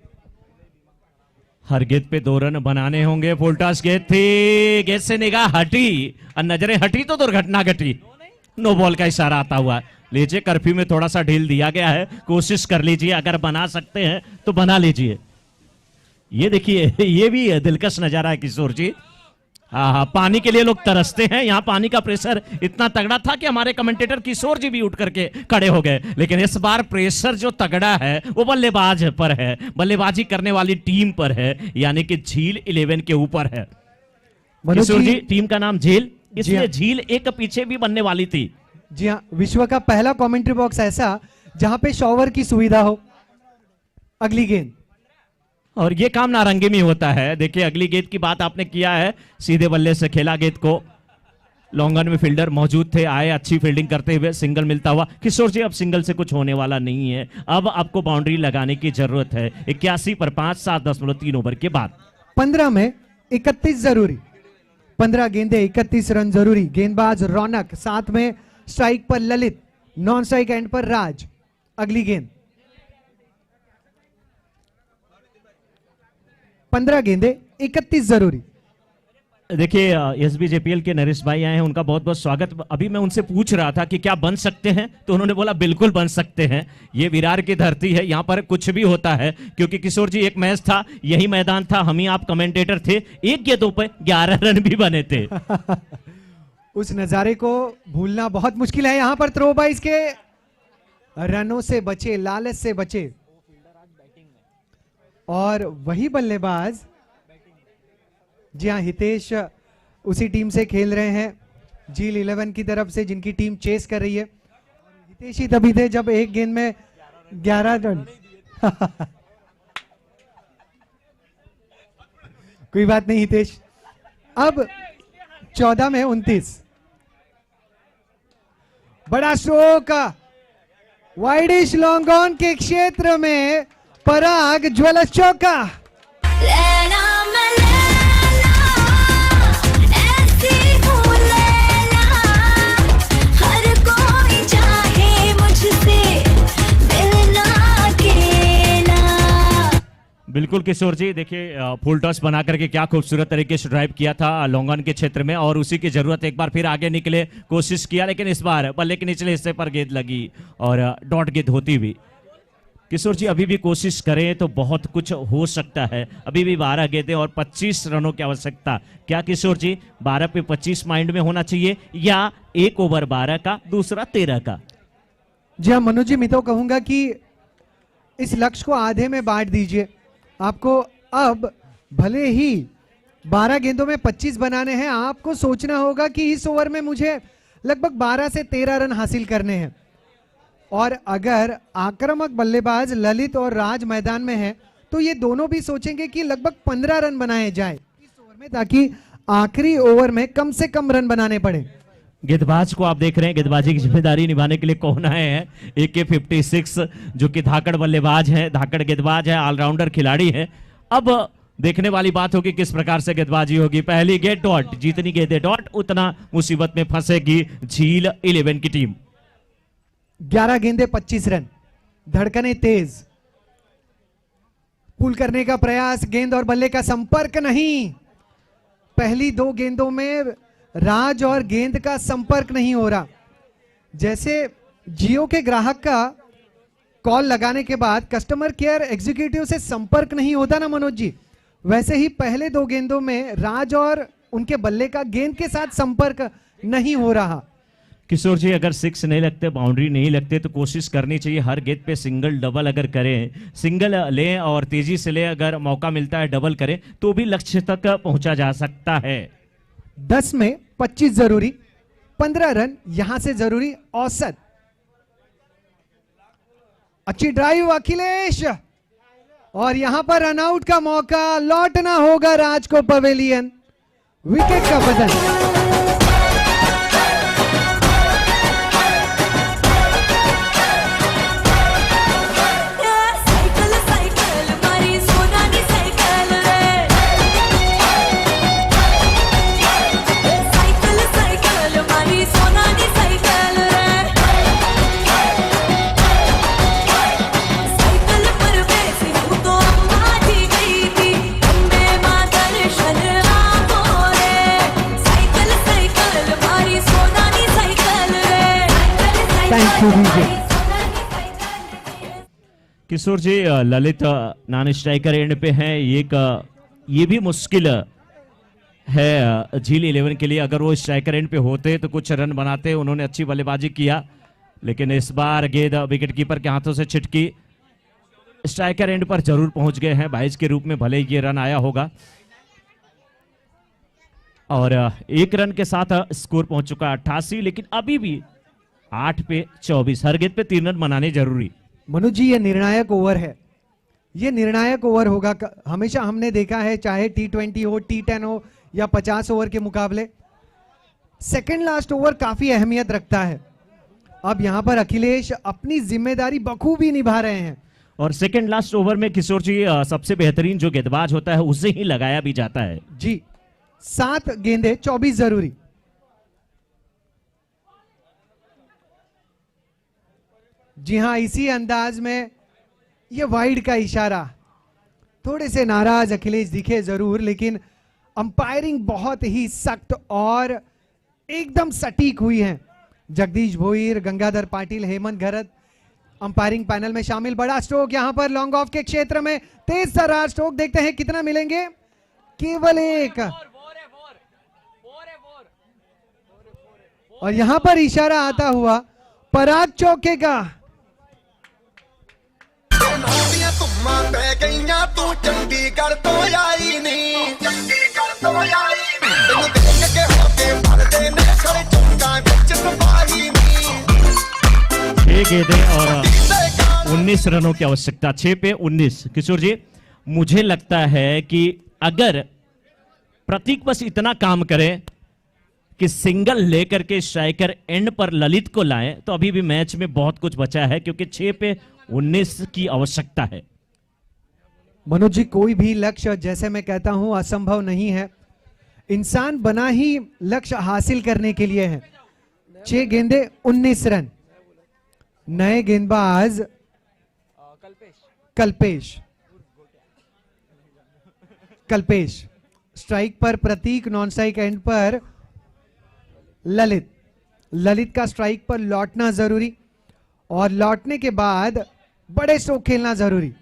हर गेंद पे 2 रन बनाने होंगे। फुल टॉस गेंद थी, गेंद से निगाह हटी और नजरें हटी तो दुर्घटना घटी। नो बॉल का इशारा आता हुआ। लीजिए, कर्फ्यू में थोड़ा सा ढील दिया गया है, कोशिश कर लीजिए, अगर बना सकते हैं तो बना लीजिए। ये देखिए, ये भी दिलकश नजारा है किशोर जी। हाँ, पानी के लिए लोग तरसते हैं। यहाँ पानी का प्रेशर इतना तगड़ा था कि हमारे कमेंटेटर किशोर जी भी उठ करके खड़े हो गए। लेकिन इस बार प्रेशर जो तगड़ा है वो बल्लेबाज पर है, बल्लेबाजी करने वाली टीम पर है, यानी कि झील 11 के ऊपर है। मनोज किशोर जी, जी, टीम का नाम झील, इसलिए हाँ। झील एक पीछे भी बनने वाली थी। जी हाँ, विश्व का पहला कमेंट्री बॉक्स ऐसा जहां पे शॉवर की सुविधा हो। अगली गेंद, और ये काम नारंगी में होता है। देखिए, अगली गेंद की बात आपने किया है, सीधे बल्ले से खेला गेंद को। लॉन्गन में फील्डर मौजूद थे, आए अच्छी फील्डिंग करते हुए, सिंगल मिलता हुआ। किशोर जी, अब सिंगल से कुछ होने वाला नहीं है, अब आपको बाउंड्री लगाने की जरूरत है। 81 पर 5, 7.3 ओवर के बाद 15 में 31 जरूरी। 15 गेंदे 31 रन जरूरी। गेंदबाज रौनक, साथ में स्ट्राइक पर ललित, नॉन स्ट्राइक एंड पर राज। अगली गेंद, 15 गेंदे 31 जरूरी। देखिए, SBJPL के नरेश भाई आए हैं, उनका बहुत बहुत स्वागत। अभी मैं उनसे पूछ रहा था कि क्या बन सकते हैं, तो उन्होंने बोला बिल्कुल बन सकते हैं। ये विरार की धरती है, यहाँ पर कुछ भी होता है। क्योंकि किशोर जी, एक मैच था, यही मैदान था, हम ही आप कमेंटेटर थे, एक गेंदों पे 11 रन भी बने थे। उस नजारे को भूलना बहुत मुश्किल है। यहां पर थ्रो बाइज के रनों से बचे, लालच से बचे, और वही बल्लेबाज, जी हाँ, हितेश उसी टीम से खेल रहे हैं, झील 11 की तरफ से, जिनकी टीम चेस कर रही है। हितेश ही तभी थे जब एक गेंद में 11 रन। कोई बात नहीं हितेश। अब 14 में 29। बड़ा स्ट्रोक, वाइडिश लॉन्ग ऑन के क्षेत्र में पराग ज्वलस चौका। लैला मैं लैला, ऐसी हूँ लैला, हर कोई चाहे मुझसे मिलना अकेला। बिल्कुल किशोर जी, देखिए, फुल टॉस बना करके क्या खूबसूरत तरीके से ड्राइव किया था लॉन्गन के क्षेत्र में, और उसी की जरूरत एक बार फिर आगे निकले, कोशिश किया, लेकिन इस बार बल्ले के निचले हिस्से पर गेंद लगी और डॉट गेंद होती हुई। किशोर जी, अभी भी कोशिश करें तो बहुत कुछ हो सकता है। अभी भी 12 गेंदें और 25 रनों की आवश्यकता। क्या किशोर जी, 12 पे 25 माइंड में होना चाहिए, या एक ओवर 12 का, दूसरा 13 का? जी हाँ मनोज जी, मैं तो कहूंगा कि इस लक्ष्य को आधे में बांट दीजिए। आपको अब भले ही 12 गेंदों में 25 बनाने हैं, आपको सोचना होगा कि इस ओवर में मुझे लगभग 12 से 13 रन हासिल करने हैं। और अगर आक्रामक बल्लेबाज ललित और राज मैदान में हैं, तो ये दोनों भी सोचेंगे कि लगभग 15 रन बनाए जाए इस ओवर में, ताकि आखिरी ओवर में कम से कम रन बनाने पड़े। गेंदबाज को आप देख रहे हैं, गेंदबाजी की जिम्मेदारी निभाने के लिए कौन आए हैं? AK56, जो कि धाकड़ बल्लेबाज है, धाकड़ गेंदबाज है, ऑलराउंडर खिलाड़ी है। अब देखने वाली बात होगी किस प्रकार से गेंदबाजी होगी। पहली गेंद डॉट, जितनी गेंदें डॉट उतना मुसीबत में फंसेगी झील 11 की टीम। 11 गेंदे 25 रन, धड़कने तेज, पुल करने का प्रयास, गेंद और बल्ले का संपर्क नहीं। पहली 2 गेंदों में राज और गेंद का संपर्क नहीं हो रहा। जैसे जियो के ग्राहक का कॉल लगाने के बाद कस्टमर केयर एग्जीक्यूटिव से संपर्क नहीं होता ना मनोज जी, वैसे ही पहले 2 गेंदों में राज और उनके बल्ले का गेंद के साथ संपर्क नहीं हो रहा। किशोर जी, अगर 6 नहीं लगते, बाउंड्री नहीं लगते, तो कोशिश करनी चाहिए हर गेंद पे सिंगल डबल अगर करें, सिंगल लें और तेजी से लें, अगर मौका मिलता है डबल करें, तो भी लक्ष्य तक पहुंचा जा सकता है। 10 में 25 जरूरी, 15 रन यहां से जरूरी औसत। अच्छी ड्राइव अखिलेश, और यहां पर रनआउट का मौका, लौटना होगा राज को पवेलियन। विकेट का बदल। साइकिल साइकिल मारी सोनानी साइकिल रे, साइकिल साइकिल मारी सोनानी साइकिल रे, साइकिल पर बैठी हूँ तो अम्मा जी गई थी, thank you DJ. Kishore ji Lalit non striker end पे हैं। ये भी मुश्किल है झील 11 के लिए। अगर वो स्ट्राइकर एंड पे होते तो कुछ रन बनाते। उन्होंने अच्छी बल्लेबाजी किया, लेकिन इस बार गेंद विकेट कीपर के हाथों से छिटकी। स्ट्राइकर एंड पर जरूर पहुंच गए हैं 22 के रूप में, भले ये रन आया होगा। और एक रन के साथ स्कोर पहुंच चुका 88, लेकिन अभी भी 8 पे 24, हर गेंद पे 3 रन बनाने जरूरी। मनोज जी, ये निर्णायक ओवर है, ये निर्णायक ओवर होगा। हमेशा हमने देखा है, चाहे T20 हो, T10 हो या 50 ओवर के मुकाबले, सेकंड लास्ट ओवर काफी अहमियत रखता है। अब यहां पर अखिलेश अपनी जिम्मेदारी बखूबी निभा रहे हैं। और सेकंड लास्ट ओवर में किशोर जी सबसे बेहतरीन जो गेंदबाज होता है उसे ही लगाया भी जाता है। जी, 7 गेंदे 24 जरूरी। जी हां, इसी अंदाज में ये वाइड का इशारा। थोड़े से नाराज अखिलेश दिखे जरूर, लेकिन अंपायरिंग बहुत ही सख्त और एकदम सटीक हुई है। जगदीश भोईर, गंगाधर पाटिल, हेमंत घरत अंपायरिंग पैनल में शामिल। बड़ा स्ट्रोक यहां पर लॉन्ग ऑफ के क्षेत्र में, तेज तर्रार स्ट्रोक, देखते हैं कितना मिलेंगे। केवल एक। और यहां पर इशारा आता हुआ पराग चौके का। तू चंडीगढ़ तो आई नहीं, चंडीगढ़ तो आई नहीं, तेनू देख के होके भरदे ने खड़े चुंगा विच सपाही नहीं। 6 गेंदें और 19 रनों की आवश्यकता, 6 पे 19। किशोर जी, मुझे लगता है कि अगर प्रतीक बस इतना काम करे कि सिंगल लेकर के स्ट्राइकर एंड पर ललित को लाएं, तो अभी भी मैच में बहुत कुछ बचा है, क्योंकि 6 पे 19 की आवश्यकता है। मनोज जी, कोई भी लक्ष्य, जैसे मैं कहता हूं, असंभव नहीं है। इंसान बना ही लक्ष्य हासिल करने के लिए है। 6 गेंदे 19 रन। नए गेंदबाज कल्पेश, स्ट्राइक पर प्रतीक, नॉन स्ट्राइक एंड पर ललित का स्ट्राइक पर लौटना जरूरी, और लौटने के बाद बड़े स्ट्रोक खेलना जरूरी।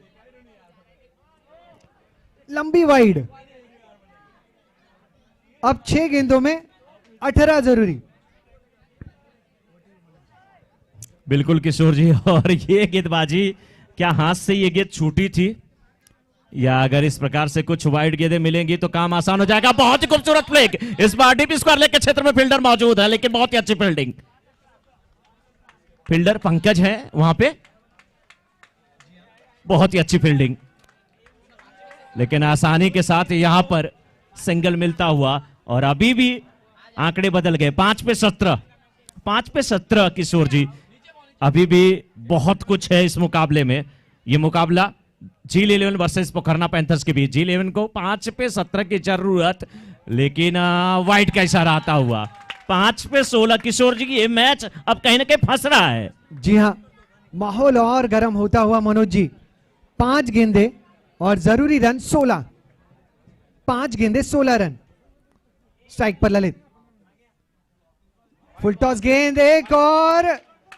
लंबी वाइड। अब 6 गेंदों में 18 जरूरी। बिल्कुल किशोर जी, और ये गेंदबाजी, क्या हाथ से ये गेंद छूटी थी, या अगर इस प्रकार से कुछ वाइड गेंदें मिलेंगी तो काम आसान हो जाएगा। बहुत ही खूबसूरत प्ले। इस बार डीप स्क्वायर लेग के क्षेत्र में फील्डर मौजूद है, लेकिन बहुत ही अच्छी फील्डिंग। फील्डर पंकज है वहां पे, बहुत ही अच्छी फील्डिंग, लेकिन आसानी के साथ यहां पर सिंगल मिलता हुआ। और अभी भी आंकड़े बदल गए, 5 पे 17, 5 पे 17। किशोर जी, अभी भी बहुत कुछ है इस मुकाबले में। ये मुकाबला झील 11 वर्सेस पोखरना पैंथर्स के बीच। झील 11 को 5 पे 17 की जरूरत, लेकिन वाइड का इशारा आता हुआ 5 पे 16। किशोर जी, ये मैच अब कहीं ना कहीं फंस रहा है। जी हां, माहौल और गर्म होता हुआ मनोज जी। 5 गेंदे और जरूरी रन 16। 5 गेंदे 16 रन। स्ट्राइक पर ललित, फुल टॉस गेंद, एक और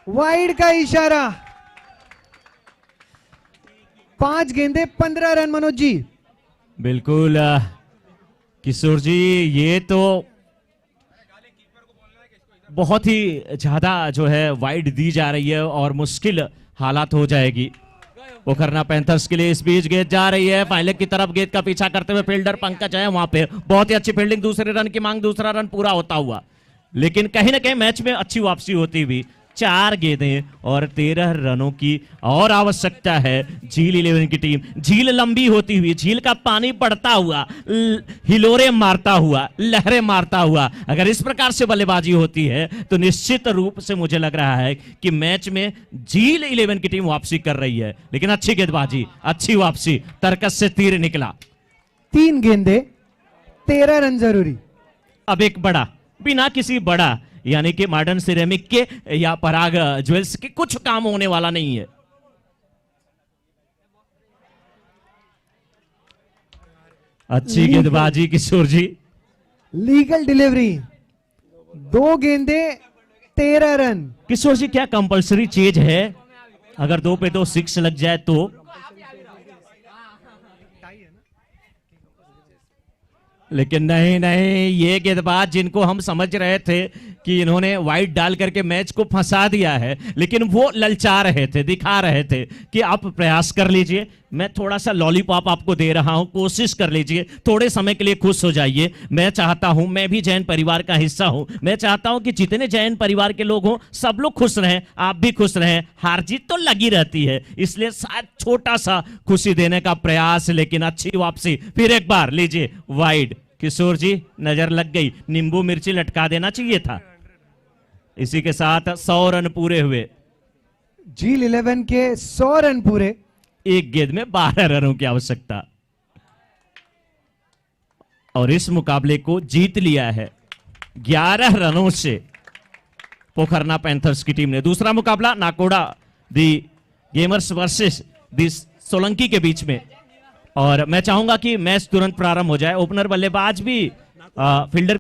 वाइड का इशारा। 5 गेंदे 15 रन मनोज जी। बिल्कुल किशोर जी, ये तो बहुत ही ज्यादा जो है वाइड दी जा रही है और मुश्किल हालात हो जाएगी पोखरना पैंथर्स के लिए। इस बीच गेंद जा रही है फाइनल की तरफ, गेंद का पीछा करते हुए फील्डर पंकज है वहां पे, बहुत ही अच्छी फील्डिंग, दूसरे रन की मांग, दूसरा रन पूरा होता हुआ, लेकिन कहीं ना कहीं मैच में अच्छी वापसी होती हुई। 4 गेंदें और 13 रनों की और आवश्यकता है झील 11 की टीम। झील लंबी होती हुई, झील का पानी बढ़ता हुआ, हिलोरे मारता हुआ, लहरें मारता हुआ, अगर इस प्रकार से बल्लेबाजी होती है तो निश्चित रूप से मुझे लग रहा है कि मैच में झील 11 की टीम वापसी कर रही है। लेकिन अच्छी गेंदबाजी, अच्छी वापसी, तरकस से तीर निकला। 3 गेंदे 13 रन जरूरी। अब एक बड़ा, बिना किसी बड़ा यानी कि मॉडर्न सिरेमिक के या पराग ज्वेल्स के कुछ काम होने वाला नहीं है। अच्छी गेंदबाजी किशोर जी। Legal delivery. 2 गेंदे 13 रन। किशोर जी, क्या कंपलसरी चेज है? अगर 2 पे 2 6 लग जाए तो? लेकिन नहीं नहीं, ये गेंदबाज जिनको हम समझ रहे थे कि इन्होंने वाइड डाल करके मैच को फंसा दिया है, लेकिन वो ललचा रहे थे, दिखा रहे थे कि आप प्रयास कर लीजिए, मैं थोड़ा सा लॉलीपॉप आपको दे रहा हूं, कोशिश कर लीजिए, थोड़े समय के लिए खुश हो जाइए। मैं चाहता हूं, मैं भी जैन परिवार का हिस्सा हूं, मैं चाहता हूं कि जितने जैन परिवार के लोग हों सब लोग खुश रहें, आप भी खुश रहें। हार जीत तो लगी रहती है, इसलिए शायद छोटा सा खुशी देने का प्रयास, लेकिन अच्छी वापसी। फिर एक बार लीजिए वाइड। किशोर जी, नजर लग गई, नींबू मिर्ची लटका देना चाहिए था। इसी के साथ 100 रन पूरे हुए। झील 11 के 100 रन पूरे। एक गेंद में 12 रनों की आवश्यकता, और इस मुकाबले को जीत लिया है 11 रनों से पोखरना पैंथर्स की टीम ने। दूसरा मुकाबला नाकोड़ा दी गेमर्स वर्सेस दी सोलंकी के बीच में, और मैं चाहूंगा कि मैच तुरंत प्रारंभ हो जाए। ओपनर बल्लेबाज भी फील्डर